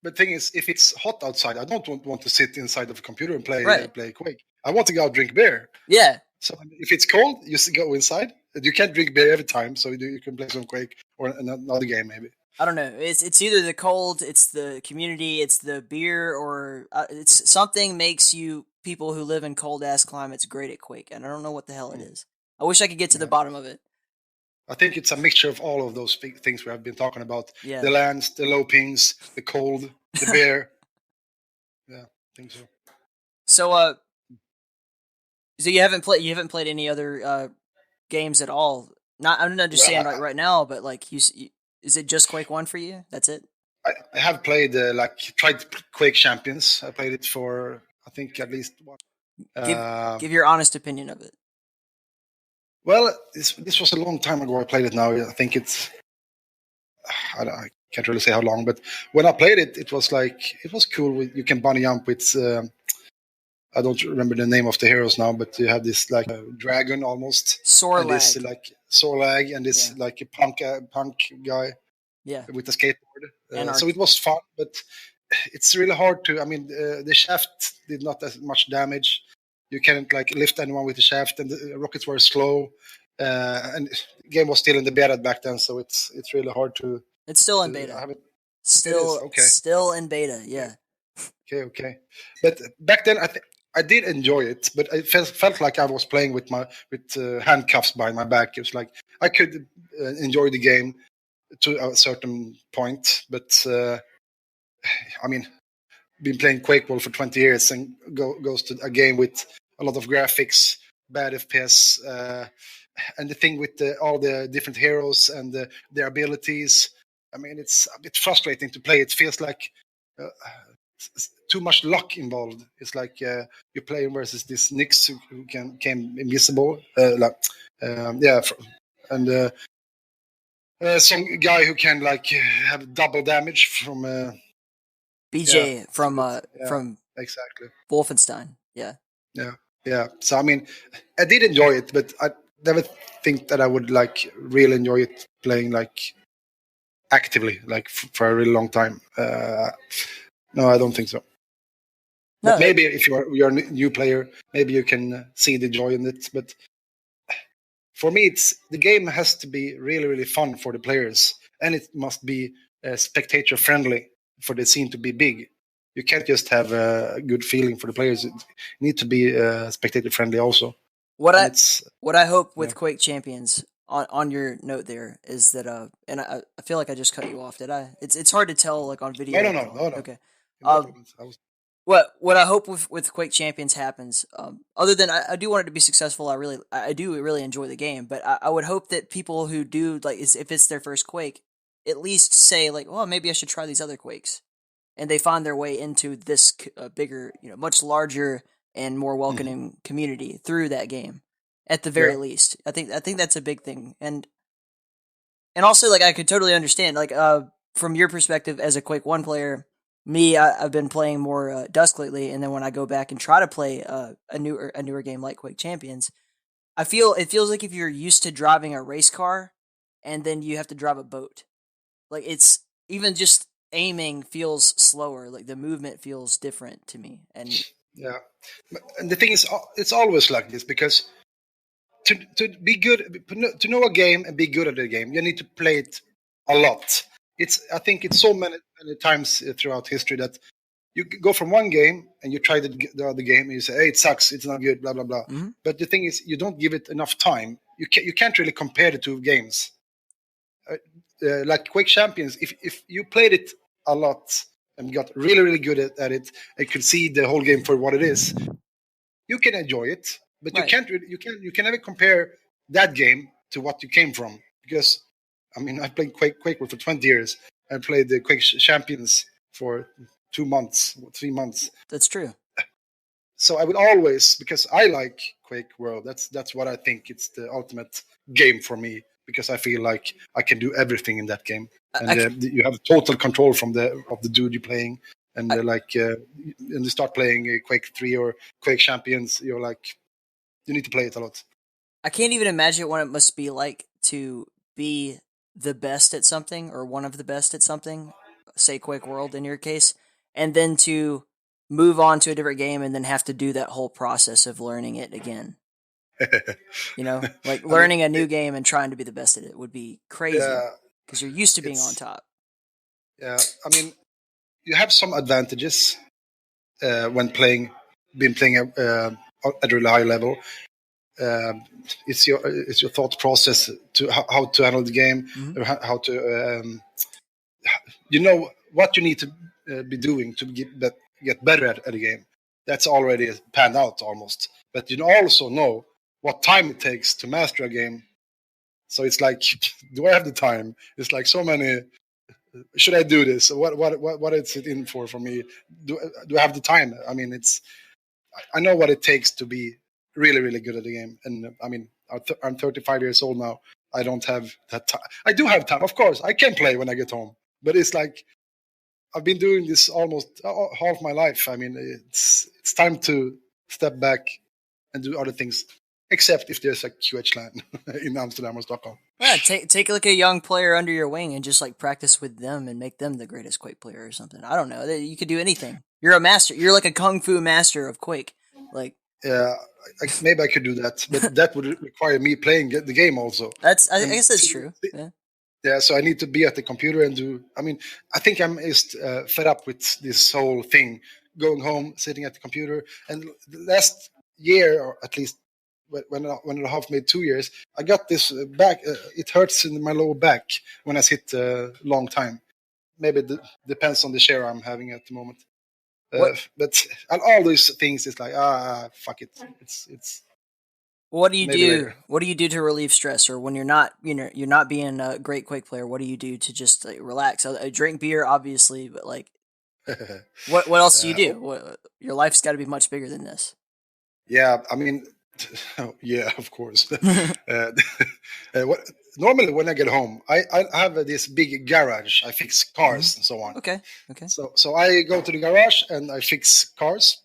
Speaker 1: But
Speaker 2: the thing is, if it's hot outside, I don't want to sit inside of a computer and play Quake. I want to go out and drink beer.
Speaker 1: Yeah.
Speaker 2: So if it's cold, you go inside. You can't drink beer every time, so you can play some Quake or another game maybe.
Speaker 1: I don't know. It's either the cold, it's the community, it's the beer, or it's something makes you people who live in cold ass climates great at Quake, and I don't know what the hell it is. I wish I could get to the bottom of it.
Speaker 2: I think it's a mixture of all of those things we have been talking about.
Speaker 1: Yeah.
Speaker 2: The lands, the low pings, the cold, the beer. Yeah, I think so.
Speaker 1: So you haven't played any other games at all? I'm not just saying right now, but like is it just Quake 1 for you? That's it?
Speaker 2: I have played tried Quake Champions. I played it for I think at least one.
Speaker 1: Give your honest opinion of it.
Speaker 2: Well, this was a long time ago. I played it now. I think it's I can't really say how long, but when I played it, it was cool. You can bunny jump with. I don't remember the name of the heroes now, but you have this like dragon almost.
Speaker 1: Sorlag.
Speaker 2: This like Sorlag and this like a punk guy.
Speaker 1: Yeah.
Speaker 2: With the skateboard. So it was fun, but it's really hard to. I mean, the shaft did not as much damage. You can't like lift anyone with the shaft, and the rockets were slow. And the game was still in the beta back then, so it's really hard to.
Speaker 1: It's still in beta. Still in beta. Yeah.
Speaker 2: Okay. But back then, I did enjoy it, but I felt like I was playing with handcuffs behind my back. It was like I could enjoy the game to a certain point, but I mean, been playing QuakeWorld for 20 years and goes to a game with a lot of graphics, bad FPS, and the thing with all the different heroes and their abilities. I mean, it's a bit frustrating to play. It feels like too much luck involved. It's like you're playing versus this Nyx who came invisible, and some guy who can like have double damage from
Speaker 1: BJ from
Speaker 2: exactly
Speaker 1: Wolfenstein.
Speaker 2: Yeah. So I mean, I did enjoy it, but I never think that I would like really enjoy it playing like actively, like for a really long time. No, I don't think so. But maybe if you're a new player, maybe you can see the joy in it. But for me, the game has to be really, really fun for the players, and it must be spectator friendly for the scene to be big. You can't just have a good feeling for the players. It need to be spectator friendly also.
Speaker 1: What I hope with Quake Champions on your note there is that and I feel like I just cut you off. Did I? It's hard to tell like on video.
Speaker 2: No.
Speaker 1: Okay. What I hope with Quake Champions happens, other than I do want it to be successful. I do really enjoy the game, but I would hope that people who do like if it's their first Quake, at least say like, well, maybe I should try these other Quakes, and they find their way into this bigger, much larger and more welcoming community through that game. At the very least, I think that's a big thing, and also like I could totally understand like from your perspective as a Quake 1 player. I've been playing more Dusk lately, and then when I go back and try to play a newer game like Quake Champions, it feels like if you're used to driving a race car, and then you have to drive a boat, like it's even just aiming feels slower, like the movement feels different to me. And
Speaker 2: and the thing is, it's always like this because to be good, to know a game and be good at the game, you need to play it a lot. I think it's so many times throughout history that you go from one game and you try the other game and you say, hey, it sucks, it's not good, blah, blah, blah. Mm-hmm. But the thing is, you don't give it enough time. You can't really compare the two games. Like Quake Champions, if you played it a lot and got really, really good at it and could see the whole game for what it is, you can enjoy it. But you can never compare that game to what you came from. Because I mean, I played QuakeWorld for 20 years. I played the Quake Champions for 3 months.
Speaker 1: That's true.
Speaker 2: So I would always, because I like QuakeWorld, that's what I think it's the ultimate game for me, because I feel like I can do everything in that game. And you have total control of the dude you're playing. And and you start playing Quake 3 or Quake Champions, you're like, you need to play it a lot.
Speaker 1: I can't even imagine what it must be like to be the best at something or one of the best at something, say QuakeWorld in your case, and then to move on to a different game and then have to do that whole process of learning it again. Like learning a new game and trying to be the best at it would be crazy because you're used to being on top.
Speaker 2: Yeah, I mean, you have some advantages when playing at a really high level. It's your thought process to how to handle the game, how to what you need to be doing to get better at a game. That's already panned out almost. But you also know what time it takes to master a game. So it's like, do I have the time? It's like so many. Should I do this? What is it in for me? Do I have the time? I mean, I know what it takes to be really, really good at the game. And I mean, I'm 35 years old now. I don't have that time. I do have time, of course. I can play when I get home. But it's like, I've been doing this almost half my life. I mean, it's time to step back and do other things, except if there's a QH LAN in Amsterdam or Stockholm.
Speaker 1: Yeah, take like a young player under your wing and just like practice with them and make them the greatest Quake player or something. I don't know. You could do anything. You're a master. You're like a kung fu master of Quake. Like,
Speaker 2: yeah, maybe I could do that, but that would require me playing the game also.
Speaker 1: I guess that's true.
Speaker 2: Yeah, so I need to be at the computer and do. I mean, I think I'm just fed up with this whole thing, going home, sitting at the computer. And last year, or at least when I half made 2 years, I got this back. It hurts in my lower back when I sit a long time. Maybe it depends on the share I'm having at the moment. But all these things, it's like fuck it. It's.
Speaker 1: What do you do? Later. What do you do to relieve stress, or when you're not being a great Quake player? What do you do to just like relax? I drink beer, obviously, but like, what else do you do? Your life's got to be much bigger than this.
Speaker 2: Yeah, I mean, yeah, of course. Normally, when I get home, I have this big garage. I fix cars and so on.
Speaker 1: Okay.
Speaker 2: So I go to the garage and I fix cars,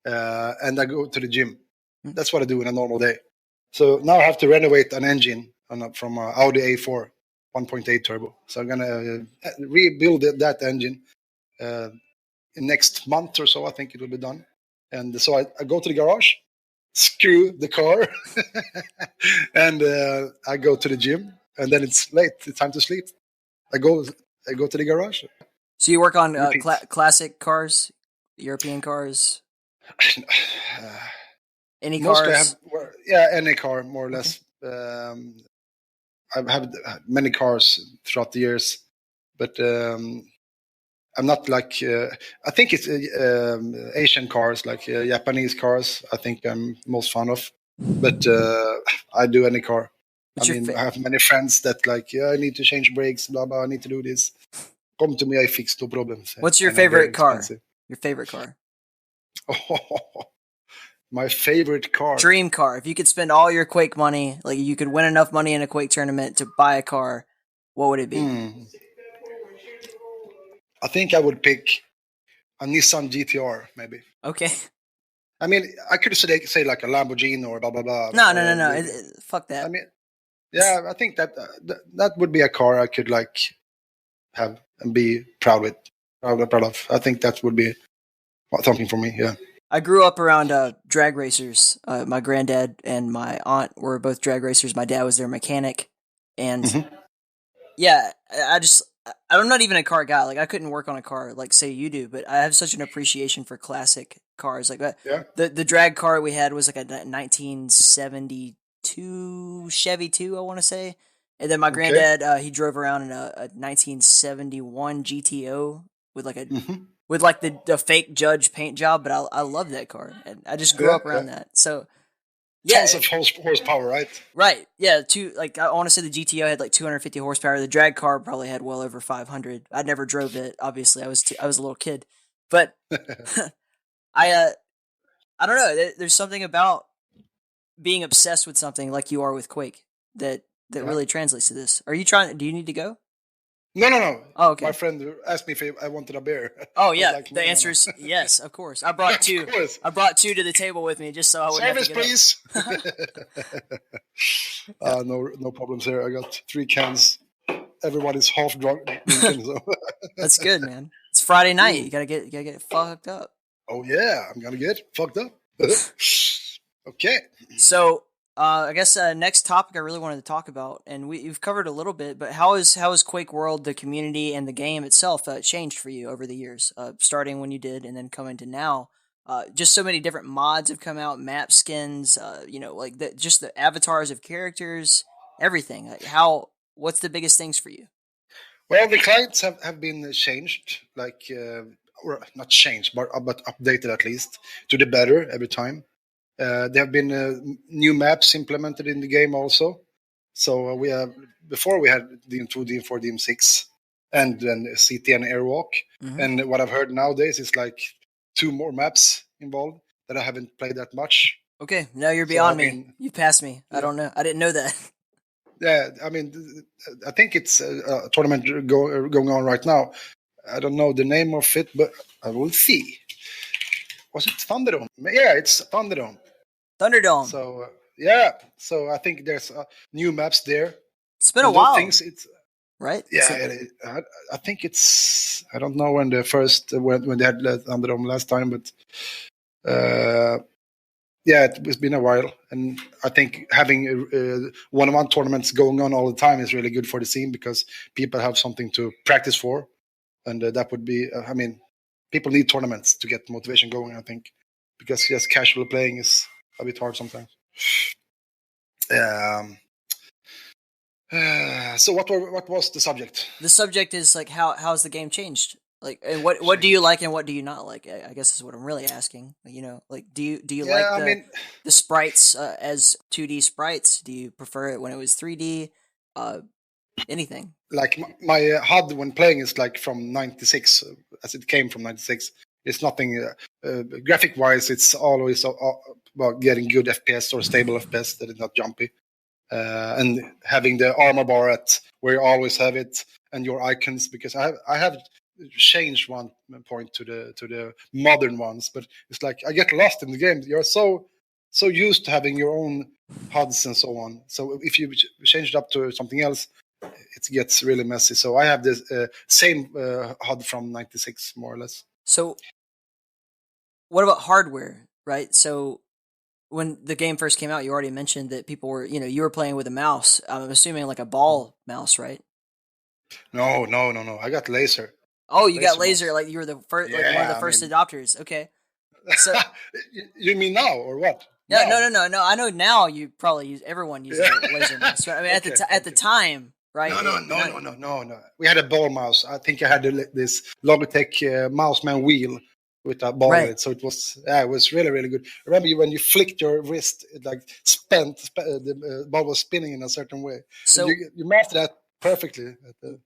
Speaker 2: and I go to the gym. That's what I do in a normal day. So now I have to renovate an engine from Audi A4 1.8 turbo. So I'm going to rebuild that engine in next month or so. I think it will be done. And so I go to the garage, screw the car, and I go to the gym. And then it's late. It's time to sleep. I go to the garage.
Speaker 1: So you work on classic cars, European cars? Any cars?
Speaker 2: Any car, more or less. I've had many cars throughout the years, but I'm not like. I think it's Asian cars, like Japanese cars. I think I'm most fond of, but I do any car. I have many friends that like, I need to change brakes, blah blah. I need to do this. Come to me, I fix no problems.
Speaker 1: What's your favorite car? Your favorite car?
Speaker 2: My favorite car.
Speaker 1: Dream car. If you could spend all your Quake money, like you could win enough money in a Quake tournament to buy a car, what would it be?
Speaker 2: I think I would pick a Nissan GTR, maybe.
Speaker 1: Okay.
Speaker 2: I mean, I could say like a Lamborghini or blah, blah, blah.
Speaker 1: No. Fuck that.
Speaker 2: I mean, yeah, I think that would be a car I could like have and be proud of. I think that would be something for me, yeah.
Speaker 1: I grew up around drag racers. My granddad and my aunt were both drag racers. My dad was their mechanic. And yeah, I'm not even a car guy. Like I couldn't work on a car like say you do, but I have such an appreciation for classic cars. Like the drag car we had was like a 1972 Chevy 2, I want to say. And then my granddad, he drove around in a 1971 GTO with like a with like the fake Judge paint job, but I love that car, and I just grew up around that. So yeah,
Speaker 2: tons of horsepower, right?
Speaker 1: Right, yeah. I want to say the GTO had like 250 horsepower. The drag car probably had well over 500. I never drove it. Obviously, I was a little kid, but I don't know. There's something about being obsessed with something like you are with Quake that really translates to this. Do you need to go?
Speaker 2: No.
Speaker 1: Oh, okay.
Speaker 2: My friend asked me if I wanted a beer.
Speaker 1: Oh, yeah. Like, the answer is yes, of course. I brought two. I brought two to the table with me just so I wouldn't
Speaker 2: Service, please. No problems here. I got 3 cans. Everybody's half drunk. So.
Speaker 1: That's good, man. It's Friday night. You gotta get fucked up.
Speaker 2: Oh yeah, I'm gonna get fucked up. Okay.
Speaker 1: So I guess next topic I really wanted to talk about, and you've covered a little bit, but how is QuakeWorld, the community, and the game itself changed for you over the years, starting when you did, and then coming to now? Just so many different mods have come out, map skins, like just the avatars of characters, everything. Like what's the biggest things for you?
Speaker 2: Well, the clients have been changed, or not changed, but updated at least to the better every time. There have been new maps implemented in the game also. So before we had DM2, DM4, DM6, and then CT and Aerowalk. Mm-hmm. And what I've heard nowadays is like 2 more maps involved that I haven't played that much.
Speaker 1: Okay, now you're beyond me. You passed me. Yeah. I don't know. I didn't know that.
Speaker 2: Yeah, I mean, I think it's a tournament going on right now. I don't know the name of it, but I will see. Was it Thunderdome? Yeah, it's Thunderdome.
Speaker 1: Thunderdome.
Speaker 2: So yeah, so I think there's new maps there.
Speaker 1: It's been a while.
Speaker 2: Right? Yeah, I think it's. I don't know when the first when they had Thunderdome last time, but yeah, it's been a while, and I think having one-on-one tournaments going on all the time is really good for the scene because people have something to practice for, and that would be. I mean, people need tournaments to get motivation going. I think because just casual playing is a bit hard sometimes. So what was the subject?
Speaker 1: The subject is like how's the game changed? Like, and what do you like and what do you not like? I guess is what I'm really asking. You know, like do you like the sprites as 2D sprites? Do you prefer it when it was 3D? Anything?
Speaker 2: Like my HUD when playing is like from 96, as it came from 96. It's nothing graphic wise. It's always about getting good FPS or stable FPS that is not jumpy. And having the armor bar at where you always have it and your icons, because I have changed one point to the modern ones, but it's like I get lost in the game. You're so used to having your own HUDs and so on. So if you change it up to something else, it gets really messy. So I have this same HUD from 96 more or less.
Speaker 1: So what about hardware, right? So when the game first came out, you already mentioned that people were, you were playing with a mouse. I'm assuming like a ball mouse, right?
Speaker 2: No. I got laser.
Speaker 1: Oh, you got laser. Mouse. Like you were the first, like one of the first adopters. Okay. So
Speaker 2: you mean now or what?
Speaker 1: No. I know now. You probably everyone uses a laser mouse. Right? I mean, at the time, right?
Speaker 2: No. We had a ball mouse. I think I had this Logitech Mouseman wheel with a ball in it. So it was really, really good. Remember when you flicked your wrist, it like the ball was spinning in a certain way. So you mastered that perfectly.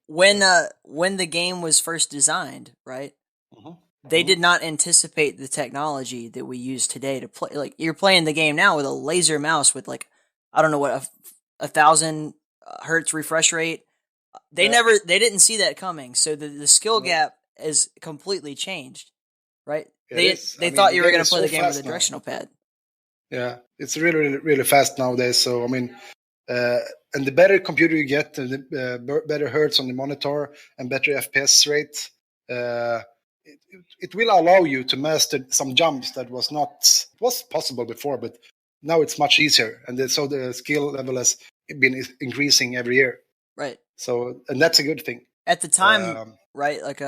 Speaker 1: When the game was first designed, right? Mm-hmm. They did not anticipate the technology that we use today to play. Like you're playing the game now with a laser mouse with like, I don't know what, 1,000 hertz refresh rate. They didn't see that coming. So the skill gap is completely changed. Right? They thought you were going to play the game with a directional pad.
Speaker 2: Yeah, it's really, really, really fast nowadays. So, I mean, and the better computer you get, the better hertz on the monitor and better FPS rate, it will allow you to master some jumps that was possible before, but now it's much easier. And so the skill level has been increasing every year.
Speaker 1: Right.
Speaker 2: So, and that's a good thing.
Speaker 1: At the time, right, like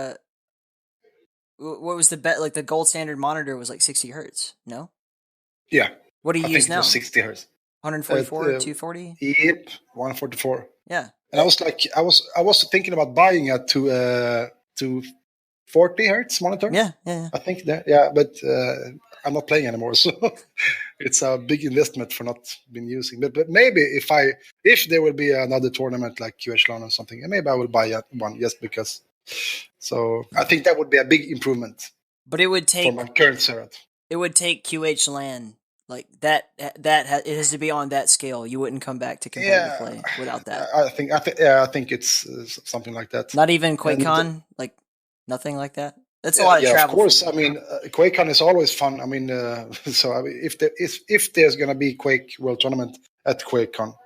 Speaker 1: what was the gold standard monitor was like 60 hertz, no?
Speaker 2: Yeah.
Speaker 1: What do you use now?
Speaker 2: 60 hertz.
Speaker 1: 144, 240?
Speaker 2: Yep, 144.
Speaker 1: Yeah.
Speaker 2: And I was thinking about buying a 240 hertz monitor.
Speaker 1: Yeah.
Speaker 2: I think that, but I'm not playing anymore, so it's a big investment for not being using. But maybe if there will be another tournament like QHLAN or something, maybe I will buy one just because. So I think that would be a big improvement.
Speaker 1: But it would take
Speaker 2: for my current setup.
Speaker 1: It would take QHLAN like that. It has to be on that scale. You wouldn't come back to competitive play without that.
Speaker 2: I think it's something like that.
Speaker 1: Not even QuakeCon, like nothing like that. That's a lot of travel.
Speaker 2: Of course. I mean, QuakeCon is always fun. I mean, if there's gonna be Quake World Tournament at QuakeCon,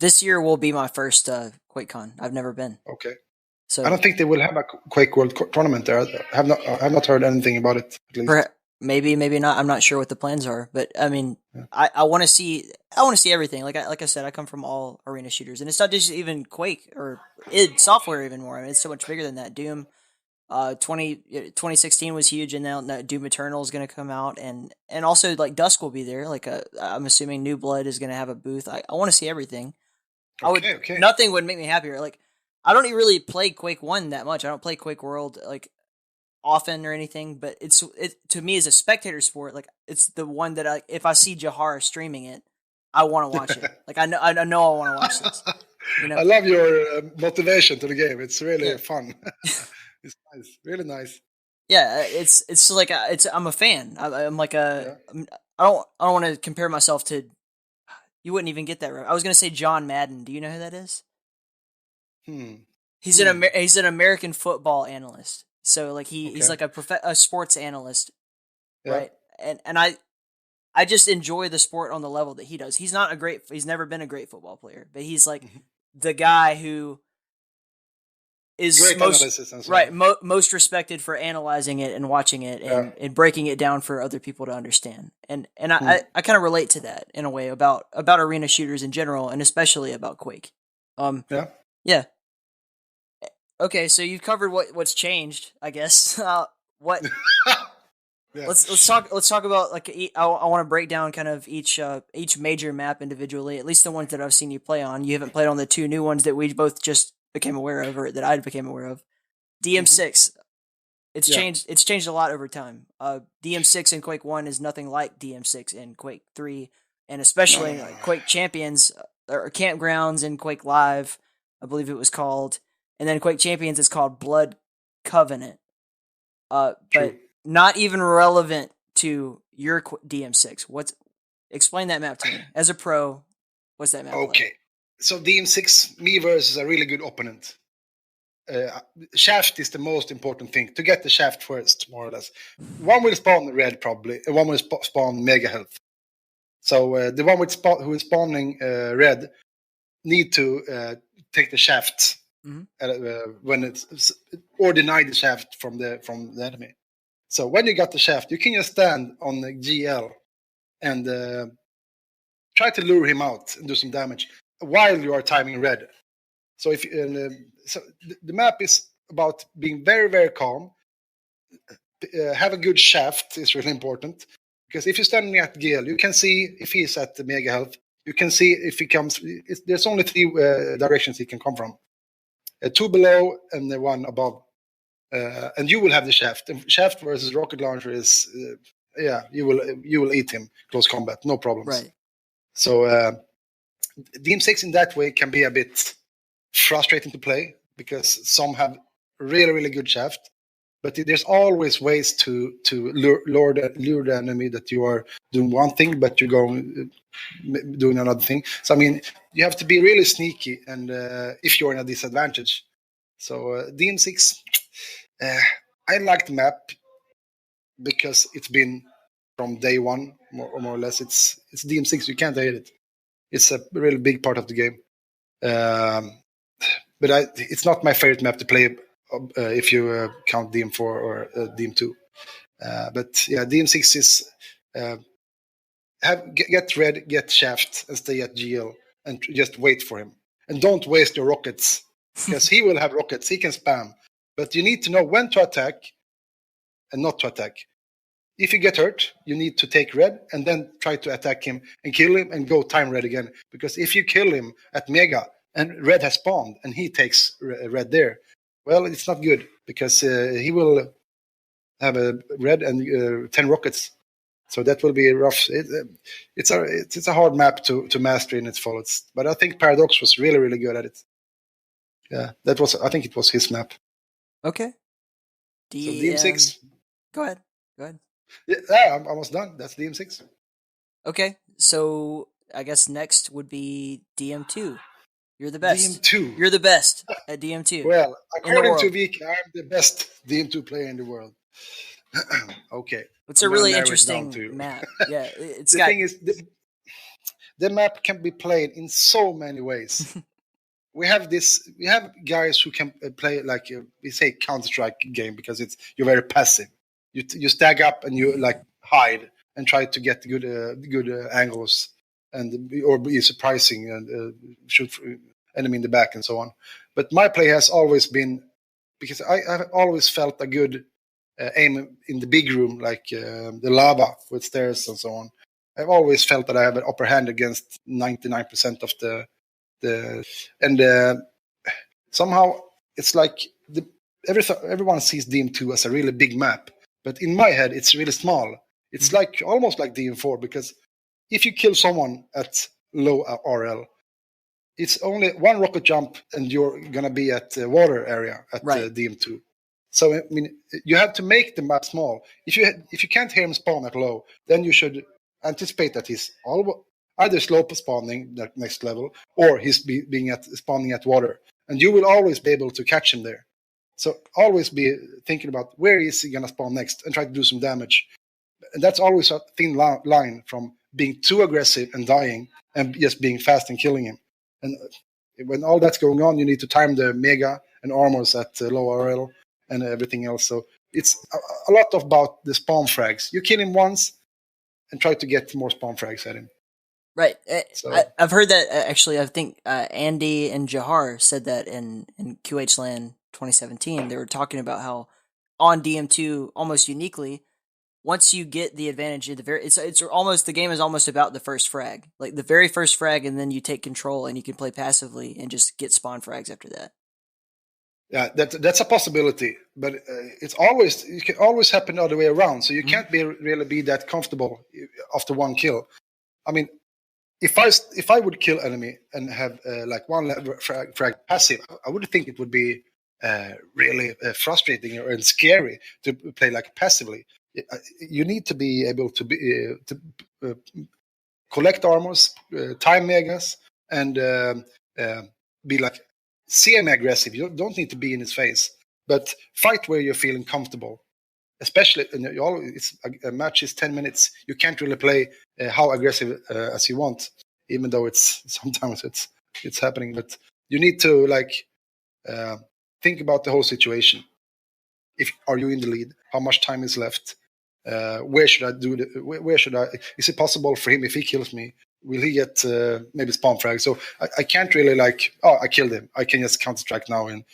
Speaker 1: this year will be my first QuakeCon. I've never been.
Speaker 2: Okay.
Speaker 1: So
Speaker 2: I don't think they will have a Quake World Tournament there. I have not heard anything about it. At least.
Speaker 1: maybe not. I'm not sure what the plans are, but I mean,
Speaker 2: Yeah.
Speaker 1: I want to see everything. Like I said, I come from all arena shooters, and it's not just even Quake or id Software even more. I mean, it's so much bigger than that. Doom, 2016 was huge, and now Doom Eternal is going to come out, and also like Dusk will be there. Like I'm assuming New Blood is going to have a booth. I want to see everything.
Speaker 2: Okay.
Speaker 1: Nothing would make me happier. Like I don't even really play Quake 1 that much. I don't play QuakeWorld like often or anything, but it to me as a spectator sport, like it's the one that if I see Jahar streaming it, I want to watch it. Like I know I want to watch this. You know?
Speaker 2: I love your motivation to the game. It's really fun. It's nice, really nice.
Speaker 1: Yeah, it's like I'm a fan. I'm like I don't want to compare myself to. You wouldn't even get that right. I was gonna say John Madden. Do you know who that is? He's an American football analyst. So like he's like a sports analyst, right? And I just enjoy the sport on the level that he does. He's never been a great football player, but he's like the guy who is
Speaker 2: great
Speaker 1: most respected for analyzing it and watching it and breaking it down for other people to understand. And I kind of relate to that in a way about arena shooters in general, and especially about Quake. Yeah. Okay, so you've covered what's changed, I guess. What? Let's talk about like I want to break down kind of each major map individually. At least the ones that I've seen you play on. You haven't played on the two new ones that we both just became aware of, or that I became aware of. DM6. It's changed. It's changed a lot over time. DM6 in Quake 1 is nothing like DM6 in Quake 3, and especially Quake Champions or Campgrounds in Quake Live, I believe it was called, and then Quake Champions is called Blood Covenant. But not even relevant to your DM6. Explain that map to me as a pro. What's that map?
Speaker 2: Okay, like? So DM6 me versus a really good opponent. Shaft is the most important thing to get the shaft first, more or less. One will spawn red probably, and one will spawn mega health. So the one who is spawning red need to take the shaft when it's or deny the shaft from the enemy. So when you got the shaft, you can just stand on the GL and try to lure him out and do some damage while you are timing red. So so the map is about being very, very calm. Have a good shaft is really important, because if you're standing at GL, you can see if he's at the mega health. You can see if he comes. There's only three directions he can come from: two below and the one above. And you will have the shaft. And shaft versus rocket launcher is, you will eat him close combat, no problems.
Speaker 1: Right.
Speaker 2: So DM6 in that way can be a bit frustrating to play, because some have really, really good shaft, but there's always ways to lure the enemy that you are doing one thing, but you're doing another thing. So I mean, you have to be really sneaky, and if you're in a disadvantage. So DM6. I like the map because it's been from day one, more or less. It's DM6. You can't hate it. It's a really big part of the game. But it's not my favorite map to play if you count DM4 or DM2. But yeah, DM6 is get red, get shaft, and stay at GL, and just wait for him. And don't waste your rockets, because he will have rockets. He can spam. But you need to know when to attack and not to attack. If you get hurt, you need to take red and then try to attack him and kill him and go time red again. Because if you kill him at mega and red has spawned and he takes red well, it's not good, because he will have a red and 10 rockets. So that will be rough. It's a hard map to master in its fullest. But I think Paradox was really, really good at it. Yeah, I think it was his map.
Speaker 1: Okay.
Speaker 2: So DM6.
Speaker 1: Go ahead.
Speaker 2: Yeah, I'm almost done. That's DM6.
Speaker 1: Okay, so I guess next would be DM2. You're the best.
Speaker 2: DM2.
Speaker 1: You're the best at DM2.
Speaker 2: Well, according to Vika, I'm the best DM2 player in the world. Okay.
Speaker 1: It's a really interesting map. Yeah,
Speaker 2: thing is, the map can be played in so many ways. We have guys who can play like we say Counter-Strike game, because you're very passive. you stag up and you like hide and try to get good angles or be surprising and shoot enemy in the back and so on. But my play has always been, because I've always felt a good aim in the big room, like the lava with stairs and so on. I've always felt that I have an upper hand against 99% of somehow it's like everyone sees DM2 as a really big map, but in my head it's really small. It's like almost like DM4, because if you kill someone at low RL, it's only one rocket jump and you're gonna be at the water area at DM2. So I mean, you have to make the map small. If you can't hear him spawn at low, then you should anticipate that he's either slow spawning that next level, or he's spawning at water, and you will always be able to catch him there. So always be thinking about where is he gonna spawn next and try to do some damage. And that's always a thin line from being too aggressive and dying and just being fast and killing him. And when all that's going on, you need to time the mega and armors at low RL and everything else. So it's a lot about the spawn frags. You kill him once and try to get more spawn frags at him.
Speaker 1: Right. So, I've heard that, actually. I think Andy and Jahar said that in QHLAN 2017. They were talking about how on DM2, almost uniquely, once you get the advantage of it's almost, the game is almost about the first frag, like the very first frag, and then you take control and you can play passively and just get spawn frags after that.
Speaker 2: Yeah, that's a possibility, but it can always happen the other way around. So you can't really be that comfortable after one kill. I mean, if I would kill enemy and have like one frag passive, I would think it would be really frustrating and scary to play like passively. You need to be able to collect armors, time megas, and be like semi-aggressive. You don't need to be in his face, but fight where you're feeling comfortable. Especially, a match is 10 minutes. You can't really play how aggressive as you want, even though sometimes it's happening. But you need to think about the whole situation. Are you in the lead? How much time is left? Where should I do where should I? Is it possible for him, if he kills me, will he get maybe spawn frag? So I can't really I killed him. I can just counter strike now and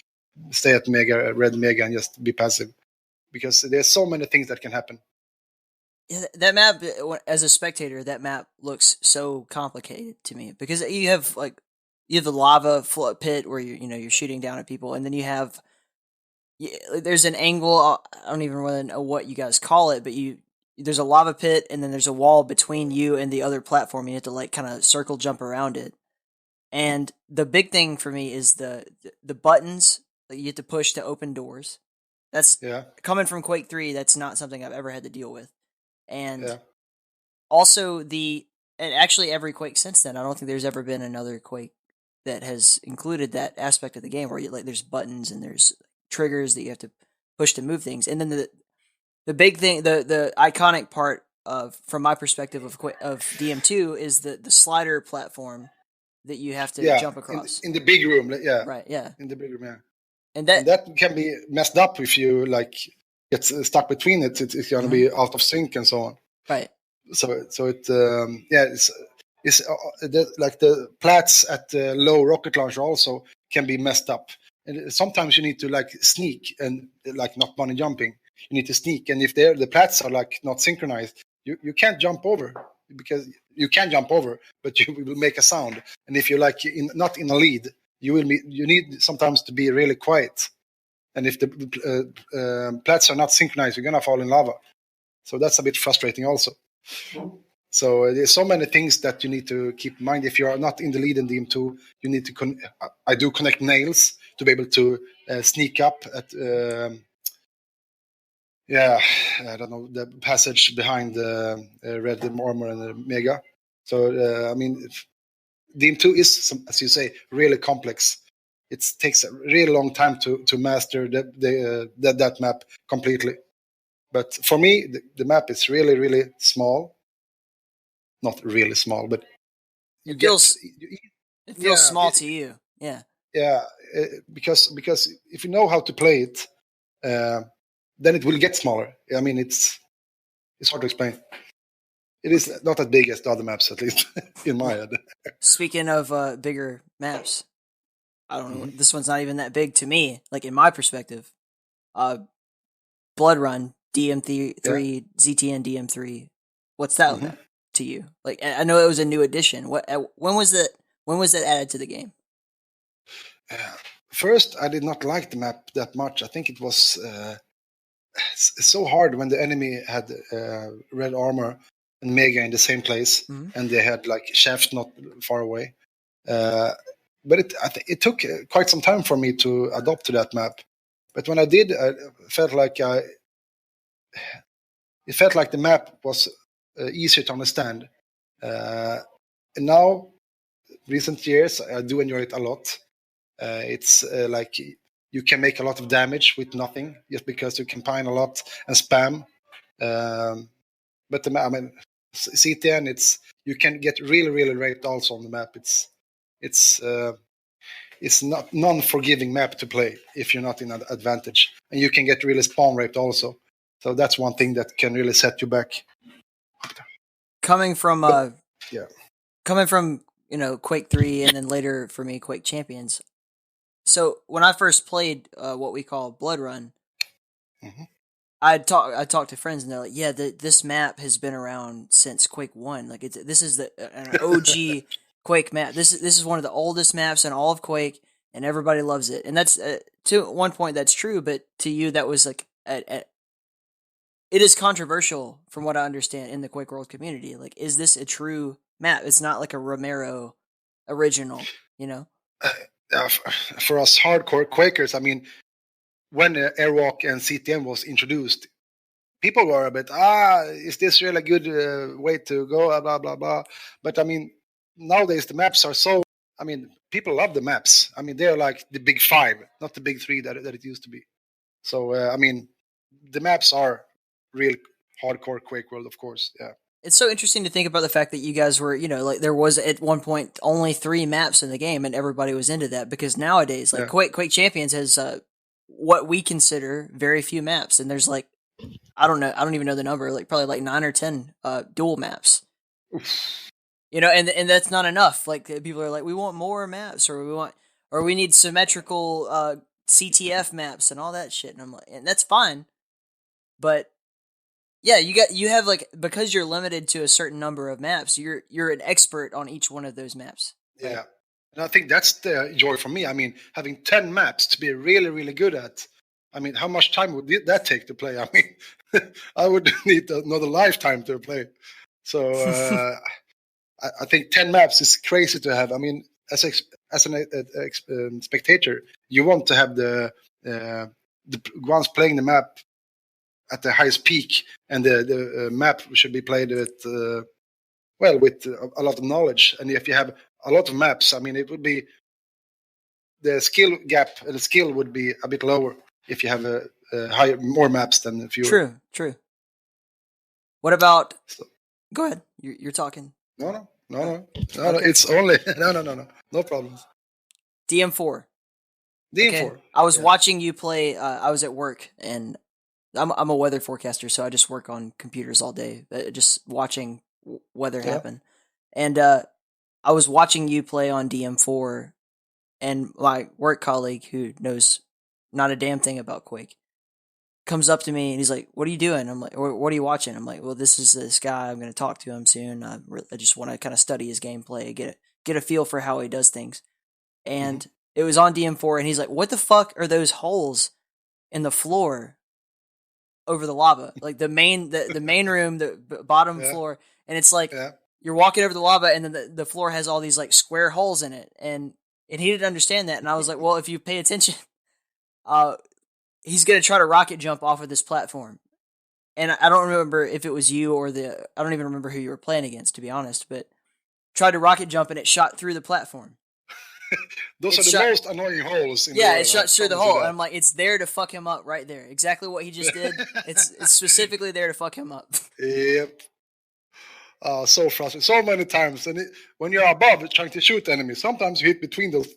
Speaker 2: stay at red mega and just be passive, because there's so many things that can happen.
Speaker 1: Yeah, that map, as a spectator, that map looks so complicated to me, because you have the lava pit where you're shooting down at people, and then you have. There's an angle, I don't even really know what you guys call it, but there's a lava pit, and then there's a wall between you and the other platform. You have to kind of circle jump around it. And the big thing for me is the buttons that you have to push to open doors. That's coming from Quake 3. That's not something I've ever had to deal with. And also and actually every Quake since then, I don't think there's ever been another Quake that has included that aspect of the game where there's buttons and there's triggers that you have to push to move things. And then the big thing, the iconic part from my perspective of DM2 is the slider platform that you have to jump across
Speaker 2: in the big room.
Speaker 1: Right. Yeah.
Speaker 2: In the big room. Yeah.
Speaker 1: And that
Speaker 2: can be messed up if you get stuck between it. It's going to be out of sync and so on.
Speaker 1: Right.
Speaker 2: So it it's the plats at the low rocket launcher also can be messed up. And sometimes you need to sneak and not bunny jumping. You need to sneak, and if the plats are not synchronized, you can't jump over, because you can jump over, but you will make a sound. And if you're not in a lead, you need sometimes to be really quiet. And if the plats are not synchronized, you're gonna fall in lava. So that's a bit frustrating also. So there's so many things that you need to keep in mind. If you are not in the lead in DM2, you need to I do connect nails to be able to sneak up at I don't know, the passage behind the red armor and the mega. So DM2 is, as you say, really complex. It takes a really long time to master that map completely. But for me, the map is really, really small. Not really small, but
Speaker 1: it feels small to you. Yeah.
Speaker 2: Yeah, because if you know how to play it, then it will get smaller. I mean, it's hard to explain. It is not as big as the other maps, at least in my head.
Speaker 1: Speaking of bigger maps, I don't know. This one's not even that big to me. Like in my perspective, Blood Run DM3, ZTN DM3. What's that map to you? Like I know it was a new addition. When was that added to the game?
Speaker 2: First, I did not like the map that much. I think it was so hard when the enemy had red armor and Mega in the same place, and they had like shafts not far away. But it took quite some time for me to adapt to that map. But when I did, I felt like it felt like the map was easier to understand. And now, recent years, I do enjoy it a lot. It's like you can make a lot of damage with nothing just because you combine a lot and spam. But I mean, CTN, you can get really, really raped also on the map. It's not non-forgiving map to play if you're not in an advantage, and you can get really spawn raped also. So that's one thing that can really set you back.
Speaker 1: Coming from Quake 3 and then later for me Quake Champions. So when I first played what we call Blood Run, I talked to friends and they're like, "Yeah, this map has been around since Quake 1. Like this is an OG Quake map. This is one of the oldest maps in all of Quake, and everybody loves it." And that's to one point that's true, but to you that was like it is controversial from what I understand in the QuakeWorld community. Like, is this a true map? It's not like a Romero original, you know?
Speaker 2: For us hardcore Quakers, I mean, when Aerowalk and CTN was introduced, people were a bit, is this really a good way to go, blah, blah, blah. But I mean, nowadays the maps are so, I mean, people love the maps. I mean, they're like the big 5, not the big 3 that it used to be. So, I mean, the maps are real hardcore QuakeWorld, of course, yeah.
Speaker 1: It's so interesting to think about the fact that you guys were, like there was at one point only 3 maps in the game and everybody was into that, because nowadays, like Quake Champions has what we consider very few maps, and there's like, I don't even know the number, like probably like 9 or 10 duel maps. And that's not enough. Like people are like, we want more maps, or we need symmetrical CTF maps and all that shit, and I'm like, and that's fine, but yeah, you have like, because you're limited to a certain number of maps, you're an expert on each one of those maps.
Speaker 2: Yeah. And I think that's the joy for me. I mean, having 10 maps to be really, really good at. I mean, how much time would that take to play? I mean, I would need another lifetime to play. So I think 10 maps is crazy to have. I mean, as a spectator, you want to have the ones playing the map at the highest peak, and the map should be played with a lot of knowledge. And if you have a lot of maps, I mean, it would be the skill gap. The skill would be a bit lower if you have more maps than fewer.
Speaker 1: True. What about? Go ahead. You're talking.
Speaker 2: No. It's only no problems.
Speaker 1: DM4.
Speaker 2: Okay.
Speaker 1: I was watching you play. I was at work, and I'm a weather forecaster, so I just work on computers all day, just watching weather happen. And I was watching you play on DM4, and my work colleague, who knows not a damn thing about Quake, comes up to me and he's like, "What are you doing?" I'm like, "What are you watching?" I'm like, "Well, this is this guy. I'm going to talk to him soon. I just want to kind of study his gameplay, get a feel for how he does things." And it was on DM4, and he's like, "What the fuck are those holes in the floor over the lava? Like the main room, the bottom floor, and it's like you're walking over the lava, and then the floor has all these like square holes in it." And he didn't understand that, and I was like, "Well, if you pay attention, he's gonna try to rocket jump off of this platform." And I don't remember if it was you or I don't even remember who you were playing against, to be honest, but tried to rocket jump and it shot through the platform.
Speaker 2: Those are the most annoying holes.
Speaker 1: It shot through the hole. And I'm like, it's there to fuck him up right there. Exactly what he just did. It's specifically there to fuck him up.
Speaker 2: Yep. So frustrating. So many times. And when you're above trying to shoot enemies, sometimes you hit between those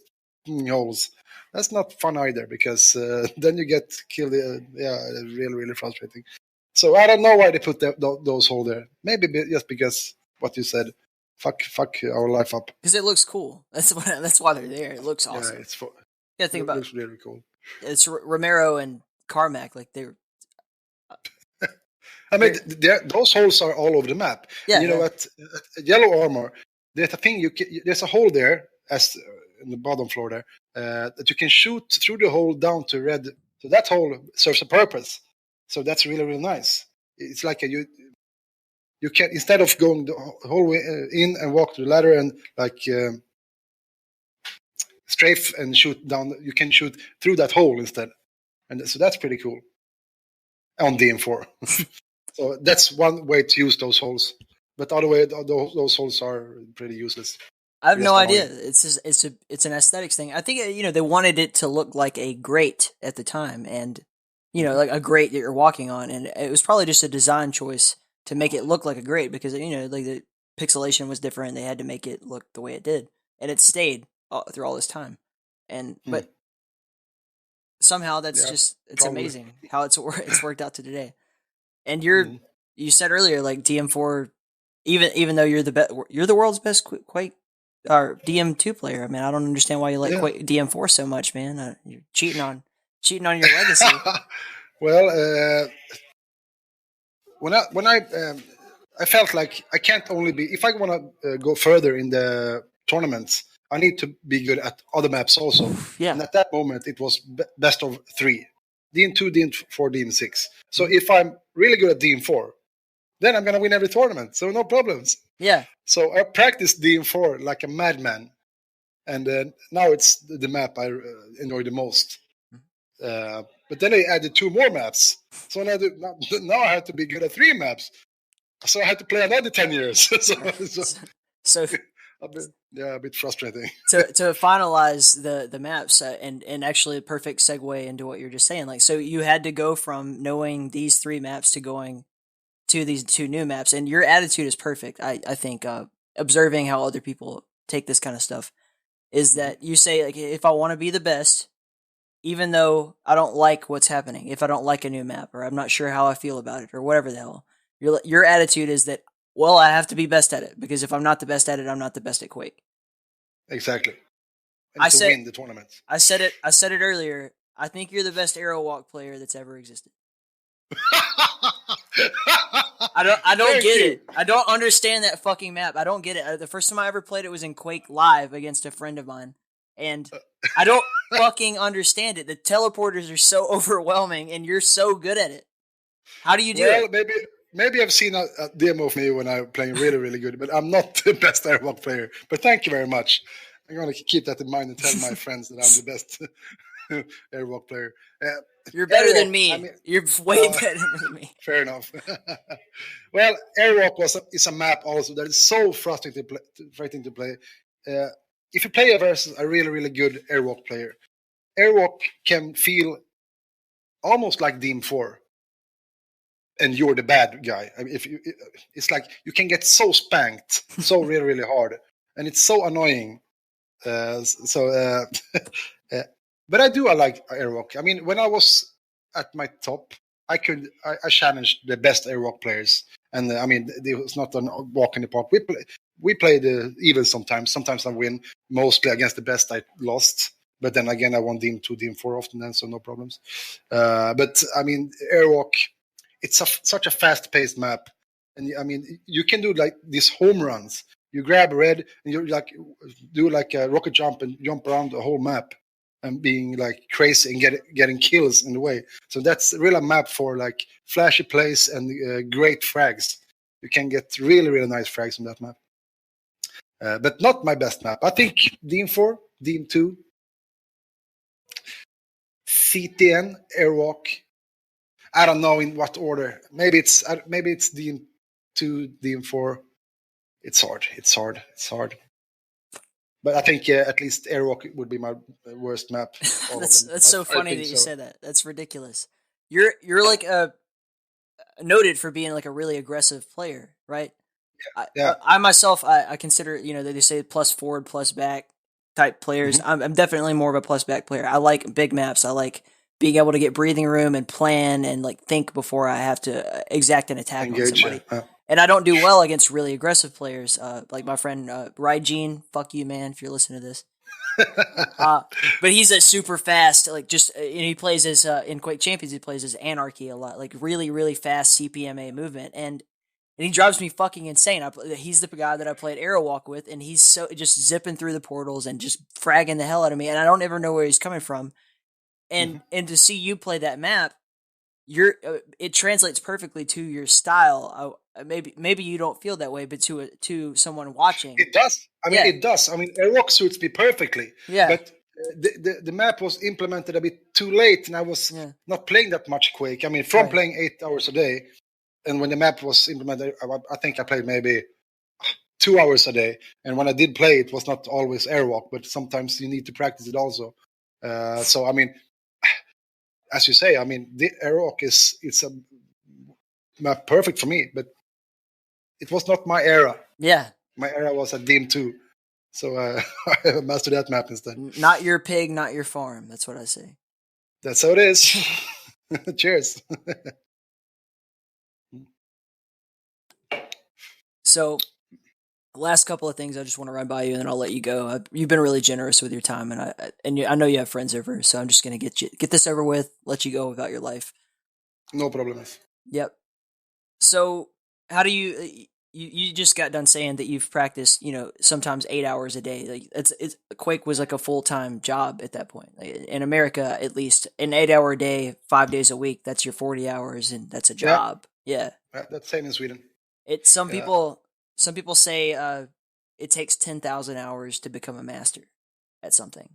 Speaker 2: holes. that's not fun either, because then you get killed. Really, really frustrating. So I don't know why they put those holes there. Maybe just because what you said. Fuck our life up.
Speaker 1: Because it looks cool. That's why they're there. It looks awesome.
Speaker 2: Yeah, think about it. Looks really cool.
Speaker 1: It's Romero and Carmack, like they're.
Speaker 2: I mean, those holes are all over the map.
Speaker 1: Yeah,
Speaker 2: you know what? Yellow armor. There's a thing there's a hole there, as in the bottom floor there, that you can shoot through the hole down to red. So that hole serves a purpose. So that's really, really nice. It's like you can, instead of going the whole way in and walk to the ladder and like strafe and shoot down, you can shoot through that hole instead, and so that's pretty cool on DM4. So that's one way to use those holes, but other way those holes are pretty useless.
Speaker 1: I have no idea. It's an aesthetics thing. I think they wanted it to look like a grate at the time, and like a grate that you're walking on, and it was probably just a design choice to make it look like a grate, because like the pixelation was different. They had to make it look the way it did, and it stayed through all this time. And but somehow it's amazing how it's worked out to today. And you said earlier, like DM4, even though you're the world's best Quake or DM2 player. I mean, I don't understand why you like Quake DM4 so much, man. You're cheating on your legacy.
Speaker 2: Well, when I felt like I can't only be, if I want to go further in the tournaments, I need to be good at other maps also. Yeah. And at that moment, it was best of 3. DM2, DM4, DM6. So if I'm really good at DM4, then I'm going to win every tournament. So no problems.
Speaker 1: Yeah.
Speaker 2: So I practiced DM4 like a madman. And now it's the map I enjoy the most. But then they added 2 more maps. So now I have to be good at 3 maps. So I had to play another 10 years. so a bit frustrating.
Speaker 1: to finalize the maps and actually a perfect segue into what you're just saying. Like, so you had to go from knowing these 3 maps to going to these 2 new maps, and your attitude is perfect. I think observing how other people take this kind of stuff is that you say, like, if I want to be the best, even though I don't like what's happening, if I don't like a new map or I'm not sure how I feel about it or whatever the hell, your attitude is that, well, I have to be best at it, because if I'm not the best at it, I'm not the best at Quake.
Speaker 2: Exactly. And win the tournaments.
Speaker 1: I said it earlier. I think you're the best Aerowalk player that's ever existed. I don't get it. I don't understand that fucking map. I don't get it. The first time I ever played it was in Quake Live against a friend of mine, and I don't fucking understand it. The teleporters are so overwhelming, and you're so good at it. How do you do it?
Speaker 2: Maybe I've seen a demo of me when I'm playing really, really good, but I'm not the best Aerowalk player. But thank you very much. I'm going to keep that in mind and tell my friends that I'm the best Aerowalk player.
Speaker 1: You're better than me. I mean, you're way better than me.
Speaker 2: Fair enough. Well, Aerowalk is a map also that is so frustrating to play. If you play versus a really, really good Aerowalk player, Aerowalk can feel almost like DM4. And you're the bad guy. I mean, it's like you can get so spanked so really, really hard, and it's so annoying. But I like Aerowalk. I mean, when I was at my top, I challenged the best Aerowalk players, and I mean, it was not a walk in the park. We played even sometimes. Sometimes I win. Mostly against the best, I lost. But then again, I won DM2, DM4 often, then so no problems. But I mean, Aerowalk. It's such a fast-paced map, and I mean, you can do like these home runs. You grab red and you do like a rocket jump and jump around the whole map, and being like crazy and getting kills in the way. So that's really a map for like flashy plays and great frags. You can get really, really nice frags on that map. But not my best map. I think DM4, DM2, CTN, Aerowalk. I don't know in what order. Maybe it's DM2, DM4. It's hard. But I think at least Aerowalk would be my worst map.
Speaker 1: That's so funny that you said that. That's ridiculous. You're like noted for being like a really aggressive player, right? Yeah. I myself, I consider, they say plus forward, plus back. type players. I'm definitely more of a plus back player. I like big maps. I like being able to get breathing room and plan and like think before I have to exact an attack on somebody. And I don't do well against really aggressive players, like my friend Rygene. Fuck you, man, if you're listening to this. But he's a super fast, like just he plays as in Quake Champions. He plays as Anarchy a lot, like really, really fast CPMA movement, and he drives me fucking insane. He's the guy that I played Aerowalk with, and he's so just zipping through the portals and just fragging the hell out of me, and I don't ever know where he's coming from. And to see you play that map, it translates perfectly to your style. Maybe you don't feel that way, but to someone watching,
Speaker 2: it does. I mean, it does. I mean, Aerowalk suits me perfectly.
Speaker 1: Yeah.
Speaker 2: But the map was implemented a bit too late, and I was not playing that much Quake. I mean, from playing 8 hours a day, and when the map was implemented, I think I played maybe 2 hours a day. And when I did play, it was not always Aerowalk, but sometimes you need to practice it also. So I mean, as you say, I mean, the Aerowalk it's a map perfect for me, but it was not my era.
Speaker 1: Yeah.
Speaker 2: My era was at Dim 2. So I mastered that map instead.
Speaker 1: Not your pig, not your farm. That's what I say.
Speaker 2: That's how it is. Cheers.
Speaker 1: So, last couple of things I just want to run by you, and then I'll let you go. You've been really generous with your time, and I know you have friends over, so I'm just gonna get this over with, let you go about your life.
Speaker 2: No problems.
Speaker 1: Yep. So, how do you just got done saying that you've practiced, sometimes 8 hours a day. Like it's Quake was like a full-time job at that point. Like, in America, at least, an 8 hour a day, 5 days a week, that's your 40 hours, and that's a job. Yeah.
Speaker 2: That's same in Sweden.
Speaker 1: Some people say it takes 10,000 hours to become a master at something.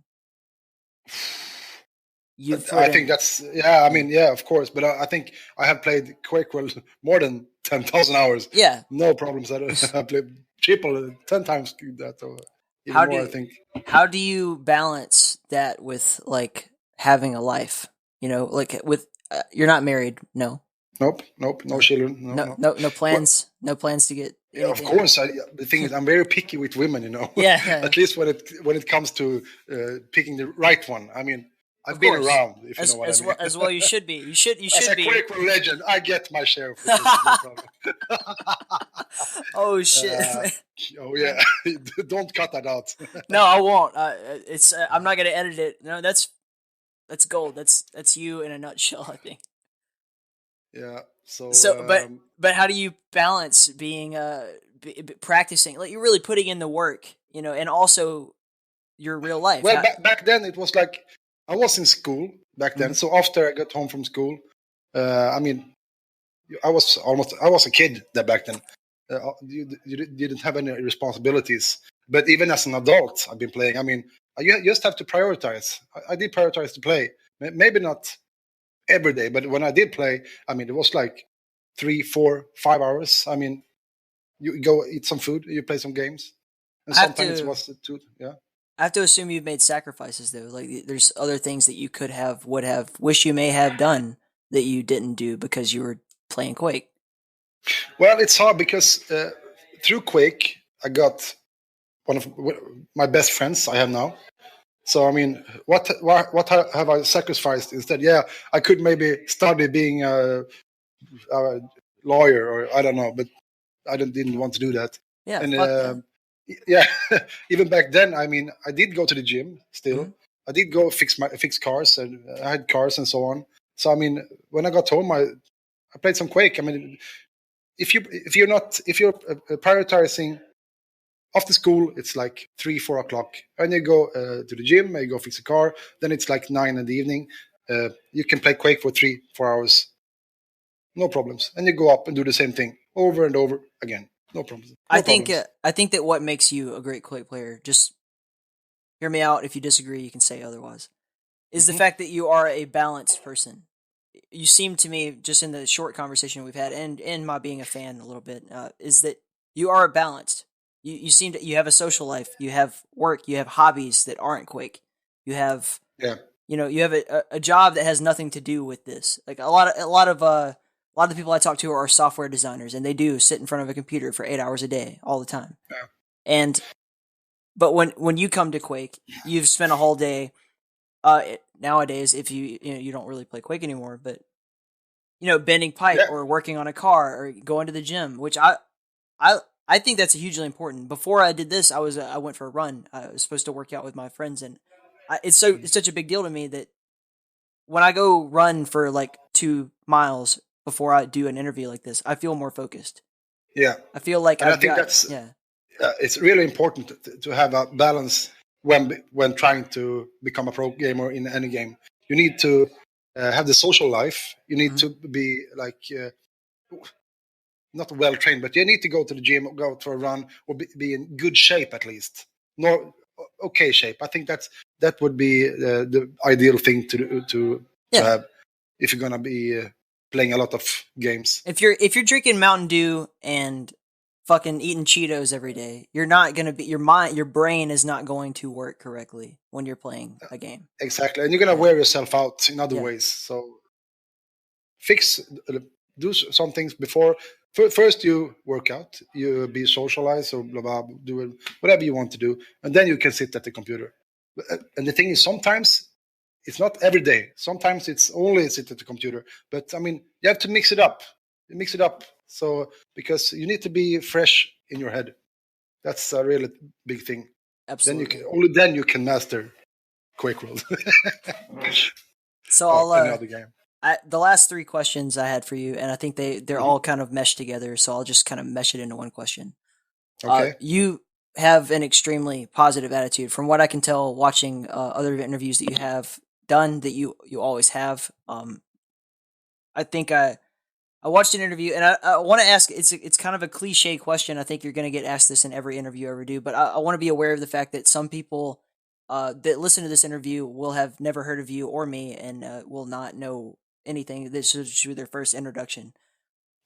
Speaker 2: I think that's I mean, of course, but I think I have played QuakeWorld more than 10,000 hours.
Speaker 1: Yeah,
Speaker 2: no problems. I played triple 10 times that. Or even more, I think.
Speaker 1: How do you balance that with like having a life? Like with you're not married, no.
Speaker 2: Nope, no children.
Speaker 1: No plans. No plans to get.
Speaker 2: Yeah, of course. The thing is, I'm very picky with women.
Speaker 1: Yeah.
Speaker 2: At least when it comes to picking the right one. I mean, I've been around. If you know what I mean.
Speaker 1: As well, you should be. You should be.
Speaker 2: As a QuakeWorld legend, I get my share of it. No problem.
Speaker 1: Oh shit!
Speaker 2: Oh yeah! Don't cut that out.
Speaker 1: No, I won't. I'm not gonna edit it. No, that's gold. That's you in a nutshell, I think.
Speaker 2: Yeah. So
Speaker 1: but how do you balance being practicing? Like you're really putting in the work, and also your real life.
Speaker 2: Well, back then it was like I was in school back then. So after I got home from school, I mean, I was a kid back then. You didn't have any responsibilities. But even as an adult, I've been playing. I mean, you just have to prioritize. I did prioritize to play. Maybe not every day, but when I did play, I mean, it was like 3, 4, 5 hours. I mean, you go eat some food, you play some games, and sometimes it was 2. Yeah.
Speaker 1: I have to assume you've made sacrifices though. Like there's other things that you wish you may have done that you didn't do because you were playing Quake.
Speaker 2: Well, it's hard because through Quake, I got one of my best friends I have now. So, I mean, what have I sacrificed instead? Yeah, I could maybe study being a lawyer or I don't know, but I didn't want to do that.
Speaker 1: Yeah,
Speaker 2: and yeah, even back then, I mean, I did go to the gym still. Mm-hmm. I did go fix cars, and I had cars and so on. So, I mean, when I got home, I played some Quake. I mean, if you're prioritizing after school, it's like 3, 4 o'clock, and you go to the gym, you go fix a car. Then it's like 9 in the evening. You can play Quake for 3, 4 hours, no problems, and you go up and do the same thing over and over again, no problems.
Speaker 1: I think that what makes you a great Quake player, just hear me out. If you disagree, you can say otherwise. Is the fact that you are a balanced person. You seem to me, just in the short conversation we've had, and in my being a fan a little bit, is that you are balanced. You seem to, you have a social life, you have work, you have hobbies that aren't Quake. You have you have a job that has nothing to do with this. Like a lot of the people I talk to are software designers, and they do sit in front of a computer for 8 hours a day all the time. Yeah. And But when you come to Quake, you've spent a whole day. Nowadays, if you don't really play Quake anymore, but bending pipe or working on a car or going to the gym, which I think that's hugely important. Before I did this, I went for a run. I was supposed to work out with my friends, and it's such a big deal to me that when I go run for like 2 miles before I do an interview like this, I feel more focused.
Speaker 2: Yeah,
Speaker 1: I feel like
Speaker 2: I think that's it's really important to have a balance when trying to become a pro gamer in any game. You need to have the social life. You need to be like not well trained, but you need to go to the gym, or go for a run, or be in good shape at least. No, okay shape. I think that would be the ideal thing to have if you're gonna be playing a lot of games.
Speaker 1: If you're drinking Mountain Dew and fucking eating Cheetos every day, you're not gonna be your brain is not going to work correctly when you're playing a game.
Speaker 2: Exactly, and you're gonna wear yourself out in other ways. So do some things before. First, you work out, you be socialized, or blah blah, do whatever you want to do, and then you can sit at the computer. And the thing is, sometimes it's not every day. Sometimes it's only sit at the computer. But I mean, you have to mix it up. So because you need to be fresh in your head. That's a really big thing.
Speaker 1: Absolutely.
Speaker 2: Then you can master QuakeWorld.
Speaker 1: So
Speaker 2: another game.
Speaker 1: The last 3 questions I had for you, and I think they're all kind of meshed together, so I'll just kind of mesh it into one question.
Speaker 2: Okay.
Speaker 1: You have an extremely positive attitude. From what I can tell, watching other interviews that you have done, that you always have. I think I watched an interview, and I want to ask. It's kind of a cliche question. I think you're going to get asked this in every interview I ever do, but I want to be aware of the fact that some people that listen to this interview will have never heard of you or me, and will not know anything. This is their first introduction.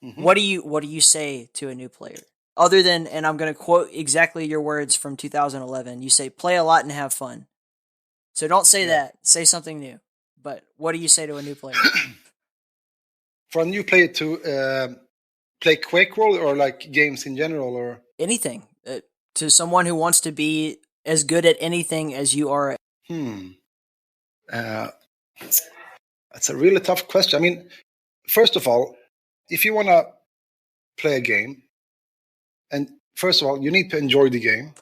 Speaker 1: Mm-hmm. What do you say to a new player? Other than, and I'm going to quote exactly your words from 2011. You say, "Play a lot and have fun." So don't say that. Say something new. But what do you say to a new player?
Speaker 2: For a new player to play QuakeWorld, or like games in general, or
Speaker 1: anything, to someone who wants to be as good at anything as you are.
Speaker 2: That's a really tough question. I mean, first of all, if you want to play a game, and first of all, you need to enjoy the game,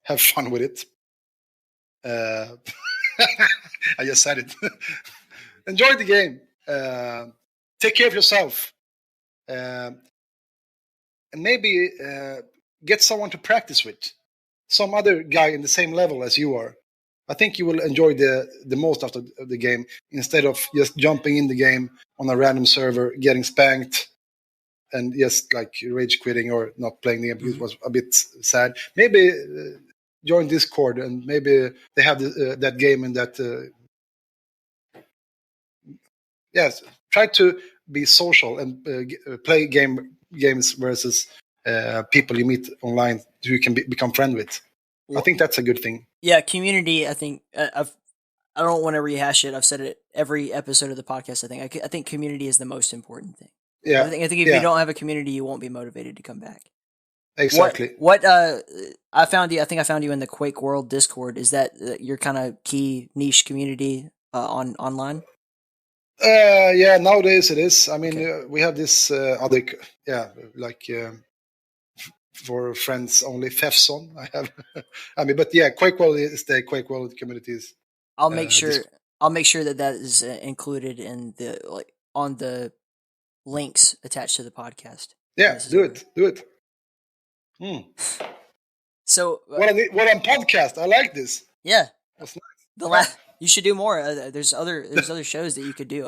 Speaker 2: have fun with it. I just said it. Enjoy the game. Take care of yourself. And maybe get someone to practice with. Some other guy in the same level as you are. I think you will enjoy the most out of the game, instead of just jumping in the game on a random server, getting spanked, and just like rage quitting or not playing the game because it was a bit sad. Maybe join Discord, and maybe they have that game in that. Yes, try to be social and play games versus people you meet online who you can become friends with. I think that's a good thing.
Speaker 1: Yeah, community. I think I don't want to rehash it. I've said it every episode of the podcast. I think community is the most important thing.
Speaker 2: Yeah,
Speaker 1: I think if you don't have a community, you won't be motivated to come back.
Speaker 2: Exactly.
Speaker 1: What I found you. I think I found you in the QuakeWorld Discord. Is that your kind of key niche community online?
Speaker 2: Yeah, nowadays it is. I mean, we have this other, for friends only, Fefson. I have. I mean, but yeah, QuakeWorld is the QuakeWorld communities.
Speaker 1: I'll make sure. I'll make sure that is included in the on the links attached to the podcast.
Speaker 2: Yeah, do it.
Speaker 1: So
Speaker 2: what on podcast? I like this.
Speaker 1: Yeah,
Speaker 2: that's nice.
Speaker 1: You should do more. There's other shows that you could do.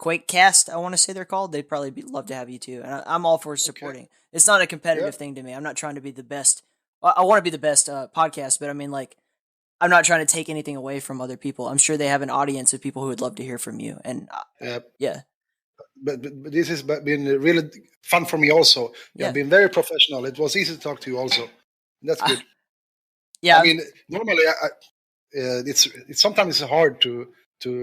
Speaker 1: QuakeCast, I want to say they're called. They'd probably love to have you too, and I'm all for supporting. Okay. It's not a competitive thing to me. I'm not trying to be the best. I want to be the best podcast, but I mean, like, I'm not trying to take anything away from other people. I'm sure they have an audience of people who would love to hear from you, and yeah.
Speaker 2: But this has been really fun for me also. You've been very professional. It was easy to talk to you also. That's good.
Speaker 1: Yeah.
Speaker 2: I mean, normally it's sometimes it's hard to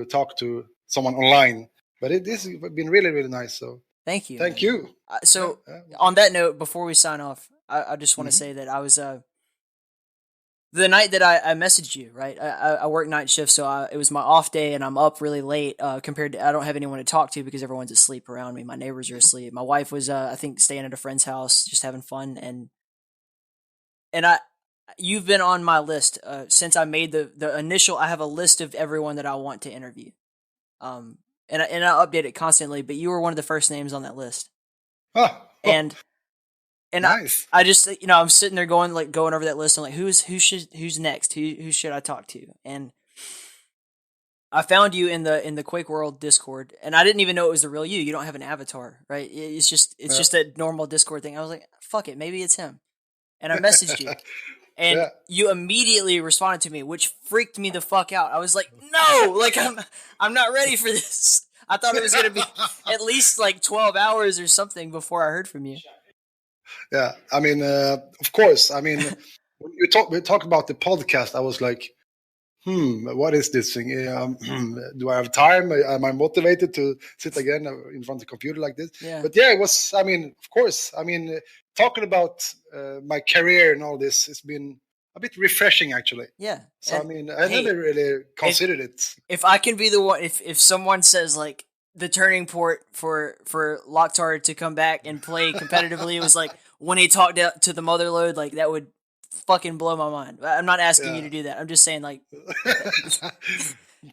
Speaker 2: talk to someone online, but this has been really, really nice. So
Speaker 1: thank you.
Speaker 2: Thank you.
Speaker 1: So on that note, before we sign off, I just want to say that I was the night that I messaged you, right? I work night shift, so it was my off day, and I'm up really late. Compared to, I don't have anyone to talk to because everyone's asleep around me. My neighbors are asleep. My wife was, I think, staying at a friend's house, just having fun. And you've been on my list since I made the initial. I have a list of everyone that I want to interview, and I update it constantly. But you were one of the first names on that list, and
Speaker 2: nice.
Speaker 1: I just, I'm sitting there going over that list. I'm like, who's next? Who should I talk to? And I found you in the QuakeWorld Discord, and I didn't even know it was the real you. You don't have an avatar, right? It's just a normal Discord thing. I was like, fuck it, maybe it's him. And I messaged you, and you immediately responded to me, which freaked me the fuck out. I was like, no, like I'm not ready for this. I thought it was gonna be at least like 12 hours or something before I heard from you.
Speaker 2: Yeah, I mean, of course. I mean, when we talk about the podcast, I was like, what is this thing? Do I have time? Am I motivated to sit again in front of the computer like this?
Speaker 1: Yeah.
Speaker 2: But yeah, it was. I mean, of course. I mean, talking about my career and all this, it's been a bit refreshing, actually.
Speaker 1: Yeah.
Speaker 2: So I mean, I never really considered it.
Speaker 1: If I can be the one, if someone says like the turning point for LocKtar to come back and play competitively was like when he talked to the Motherlode, like that would fucking blow my mind. I'm not asking you to do that. I'm just saying, like,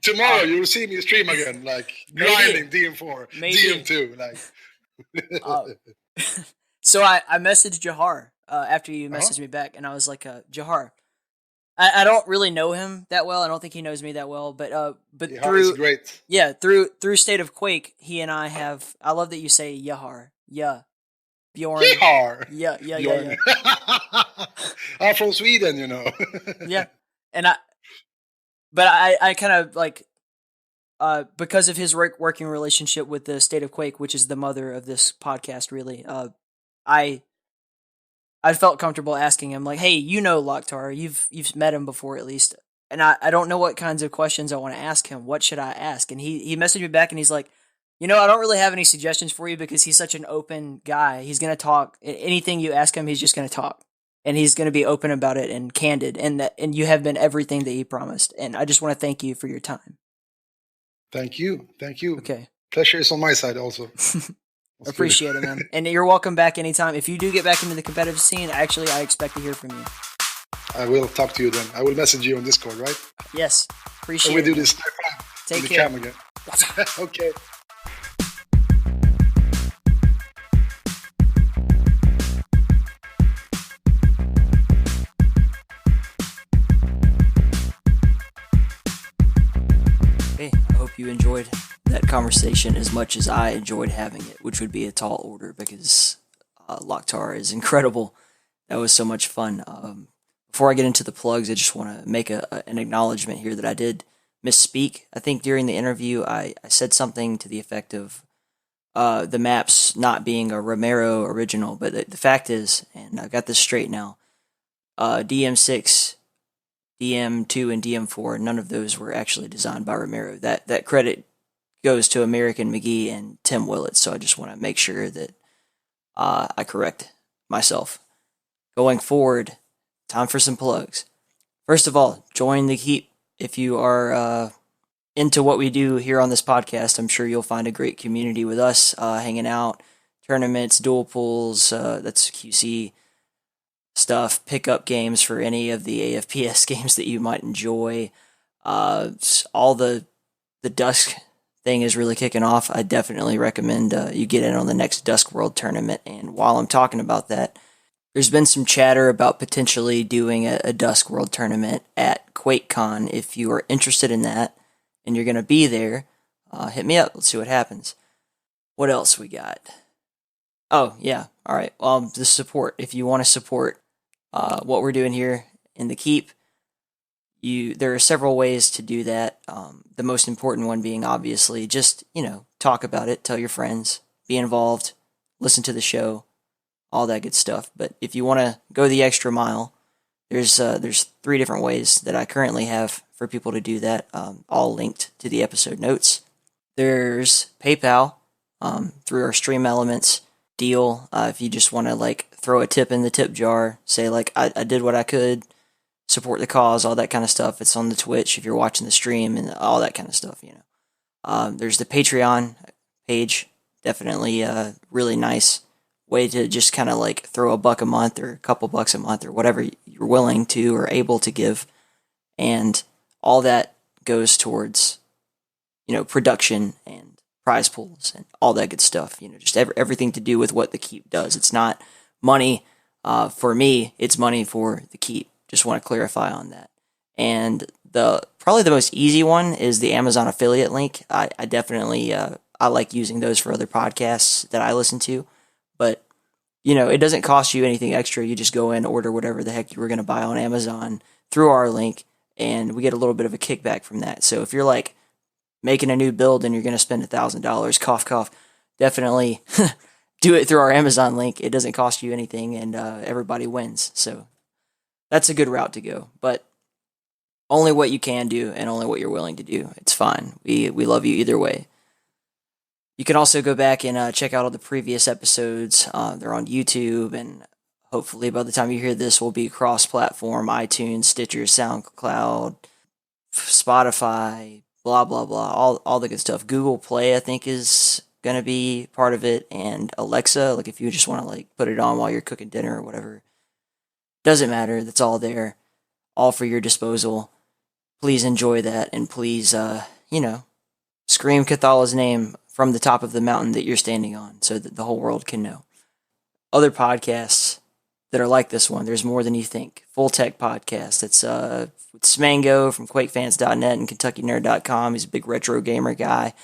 Speaker 2: tomorrow you'll see me stream again, like grinding DM4, DM2, like.
Speaker 1: So I messaged Jahar after you messaged me back, and I was like, Jahar, I don't really know him that well. I don't think he knows me that well, but
Speaker 2: Jahar is great.
Speaker 1: Through State of Quake, he and I have. I love that you say Jahar. Yeah. Bjorn.
Speaker 2: Yeehar.
Speaker 1: Yeah.
Speaker 2: Bjorn. I'm from Sweden, you know.
Speaker 1: Yeah, and I kind of like, because of his working relationship with the State of Quake, which is the mother of this podcast, really, I felt comfortable asking him, like, hey, LocKtar, you've met him before at least, and I don't know what kinds of questions I want to ask him. What should I ask? And he messaged me back, and he's like, I don't really have any suggestions for you because he's such an open guy. He's going to talk. Anything you ask him, he's just going to talk. And he's going to be open about it and candid. And you have been everything that he promised. And I just want to thank you for your time.
Speaker 2: Thank you.
Speaker 1: Okay.
Speaker 2: Pleasure is on my side also.
Speaker 1: Appreciate it, man. And you're welcome back anytime. If you do get back into the competitive scene, I expect to hear from you.
Speaker 2: I will talk to you then. I will message you on Discord, right?
Speaker 1: Yes. Appreciate it.
Speaker 2: And we do this.
Speaker 1: Take care.
Speaker 2: Again. Okay.
Speaker 1: You enjoyed that conversation as much as I enjoyed having it, which would be a tall order because LocKtar is incredible. That was so much fun. Before I get into the plugs, I just want to make an acknowledgement here that I did misspeak. I think during the interview, I said something to the effect of the maps not being a Romero original, but the fact is, and I got this straight now, DM6, DM2 and DM4, none of those were actually designed by Romero. That credit goes to American McGee and Tim Willett, so I just want to make sure that I correct myself. Going forward, time for some plugs. First of all, join the Keep. If you are into what we do here on this podcast, I'm sure you'll find a great community with us, hanging out, tournaments, duel pools, that's QC stuff, pickup games for any of the AFPS games that you might enjoy. All the Dusk thing is really kicking off. I definitely recommend you get in on the next Dusk World tournament. And while I'm talking about that, there's been some chatter about potentially doing a Dusk World tournament at QuakeCon. If you are interested in that and you're going to be there, hit me up. Let's see what happens. What else we got? Oh, yeah. All right. The support. If you want to support what we're doing here in the Keep, there are several ways to do that. The most important one being obviously just, talk about it, tell your friends, be involved, listen to the show, all that good stuff. But if you want to go the extra mile, there's 3 different ways that I currently have for people to do that, all linked to the episode notes. There's PayPal through our Stream Elements deal. If you just want to throw a tip in the tip jar, say I did what I could, support the cause, all that kind of stuff. It's on the Twitch if you're watching the stream and all that kind of stuff, There's the Patreon page, definitely a really nice way to just kind of like throw $1 a month or a couple bucks a month or whatever you're willing to or able to give. And all that goes towards, production and prize pools and all that good stuff. Just everything to do with what the Keep does. It's not money for me, it's money for the Keep. Just want to clarify on that. And probably the most easy one is the Amazon affiliate link. I definitely I like using those for other podcasts that I listen to. But, it doesn't cost you anything extra. You just go in, order whatever the heck you were going to buy on Amazon through our link, and we get a little bit of a kickback from that. So if you're like making a new build and you're going to spend $1,000, cough, cough, definitely do it through our Amazon link. It doesn't cost you anything, and everybody wins. So that's a good route to go. But only what you can do and only what you're willing to do. It's fine. We love you either way. You can also go back and check out all the previous episodes. They're on YouTube, and hopefully by the time you hear this, we'll be cross-platform, iTunes, Stitcher, SoundCloud, Spotify, blah, blah, blah, all the good stuff. Google Play, I think, is going to be part of it, and Alexa, like if you just want to like put it on while you're cooking dinner or whatever. Doesn't matter. That's all there. All for your disposal. Please enjoy that, and please, scream Cathal's name from the top of the mountain that you're standing on so that the whole world can know. Other podcasts that are like this one, there's more than you think. Full Tech Podcast. It's with Smango from QuakeFans.net and KentuckyNerd.com. He's a big retro gamer guy.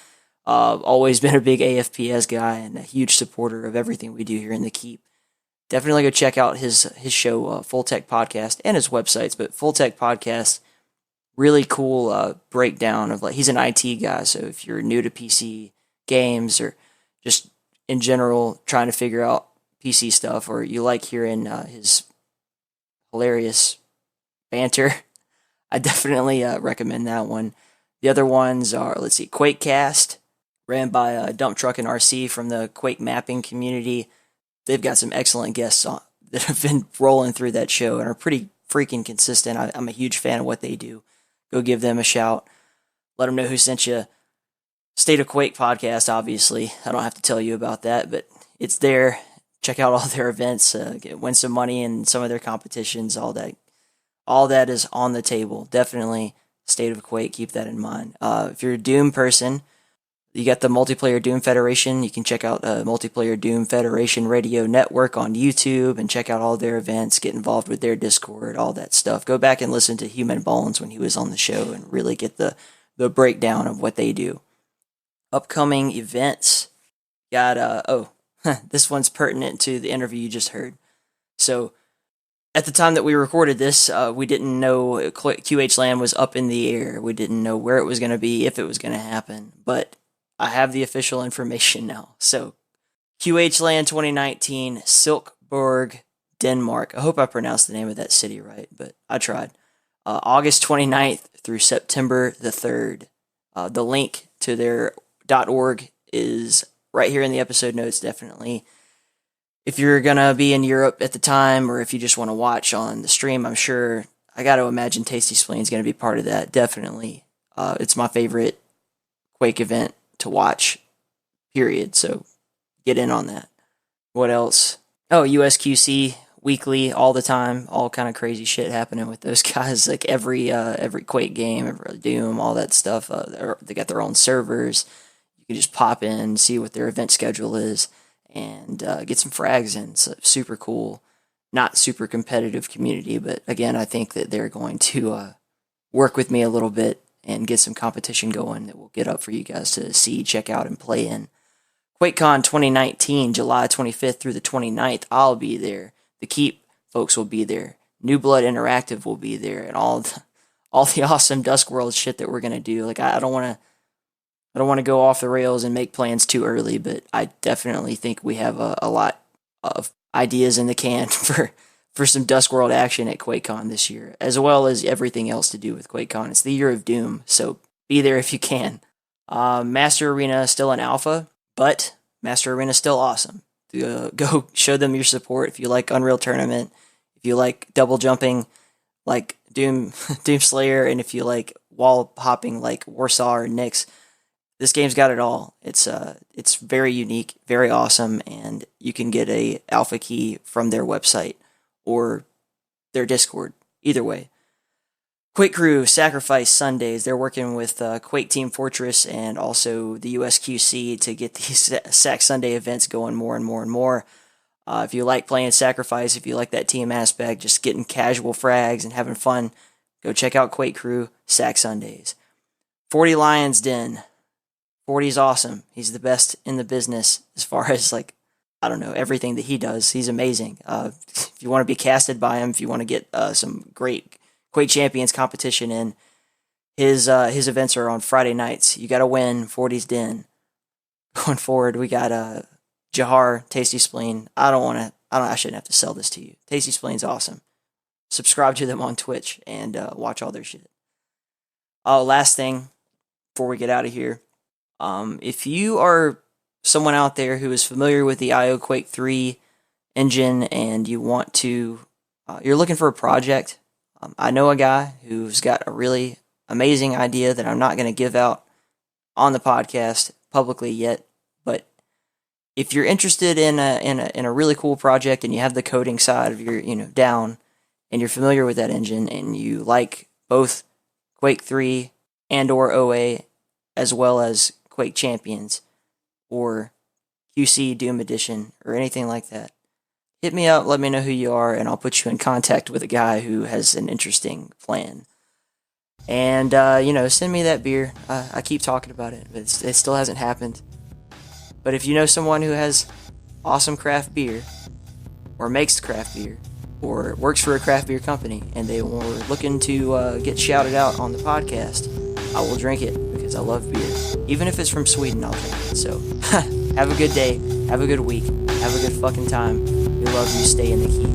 Speaker 1: Always been a big AFPS guy and a huge supporter of everything we do here in the Keep. Definitely go check out his show, Full Tech Podcast, and his websites. But Full Tech Podcast, really cool breakdown of he's an IT guy. So if you're new to PC games or just in general trying to figure out PC stuff, or you like hearing his hilarious banter, I definitely recommend that one. The other ones are, QuakeCast, ran by Dump Truck and RC from the Quake mapping community. They've got some excellent guests on that have been rolling through that show and are pretty freaking consistent. I'm a huge fan of what they do. Go give them a shout. Let them know who sent you. State of Quake podcast, obviously. I don't have to tell you about that, but it's there. Check out all their events. Win some money in some of their competitions. All that is on the table. Definitely State of Quake. Keep that in mind. If you're a Doom person, you got the Multiplayer Doom Federation. You can check out Multiplayer Doom Federation Radio Network on YouTube and check out all their events, get involved with their Discord, all that stuff. Go back and listen to Human Bones when he was on the show and really get the breakdown of what they do. Upcoming events. Got, this one's pertinent to the interview you just heard. So, at the time that we recorded this, we didn't know QH Land was up in the air. We didn't know where it was going to be, if it was going to happen. But I have the official information now. So, QH Land 2019, Silkeborg, Denmark. I hope I pronounced the name of that city right, but I tried. August 29th through September the 3rd. The link to their .org is right here in the episode notes, definitely. If you're going to be in Europe at the time, or if you just want to watch on the stream, I'm sure, I got to imagine Tasty Splain's going to be part of that, definitely. It's my favorite Quake event to watch, period, so get in on that. What else? Oh, USQC, weekly, all the time, all kind of crazy shit happening with those guys, like every Quake game, every Doom, all that stuff. They got their own servers. You can just pop in, see what their event schedule is, and get some frags in. It's a super cool, not super competitive community, but again, I think that they're going to work with me a little bit and get some competition going that will get up for you guys to see, check out, and play in. QuakeCon 2019, July 25th through the 29th, I'll be there. The Keep folks will be there. New Blood Interactive will be there, and all the awesome Duskworld shit that we're gonna do. Like I don't want to go off the rails and make plans too early, but I definitely think we have a lot of ideas in the can for some Duskworld action at QuakeCon this year, as well as everything else to do with QuakeCon. It's the year of Doom, so be there if you can. Master Arena is still in alpha, but Master Arena is still awesome. Go show them your support if you like Unreal Tournament, if you like double jumping like Doomslayer, and if you like wall hopping like Warsaw or Nyx, this game's got it all. It's very unique, very awesome, and you can get a alpha key from their website or their Discord. Either way. Quake Crew, Sacrifice Sundays. They're working with Quake Team Fortress and also the USQC to get these Sac Sunday events going more and more and more. If you like playing Sacrifice, if you like that team aspect, just getting casual frags and having fun, go check out Quake Crew, Sac Sundays. 40 Lions Den. 40's awesome. He's the best in the business as far as, like, I don't know, everything that he does. He's amazing. If you want to be casted by him, if you want to get some great Quake Champions competition in, his events are on Friday nights. You got to win 40's Den. Going forward, we got Jahar, Tasty Spleen. I shouldn't have to sell this to you. Tasty Spleen's awesome. Subscribe to them on Twitch and watch all their shit. Oh, last thing before we get out of here. If you are someone out there who is familiar with the IO Quake 3 engine and you want to, you're looking for a project, I know a guy who's got a really amazing idea that I'm not going to give out on the podcast publicly yet, but if you're interested in a really cool project and you have the coding side of your, down, and you're familiar with that engine and you like both Quake 3 and or OA as well as Quake Champions or QC Doom Edition or anything like that, hit me up, let me know who you are, and I'll put you in contact with a guy who has an interesting plan. And, send me that beer. I keep talking about it, but it still hasn't happened. But if you know someone who has awesome craft beer, or makes craft beer, or works for a craft beer company, and they were looking to get shouted out on the podcast, I will drink it, because I love beer. Even if it's from Sweden, I'll drink it. So, have a good day, have a good week, have a good fucking time. We love you, stay in the key.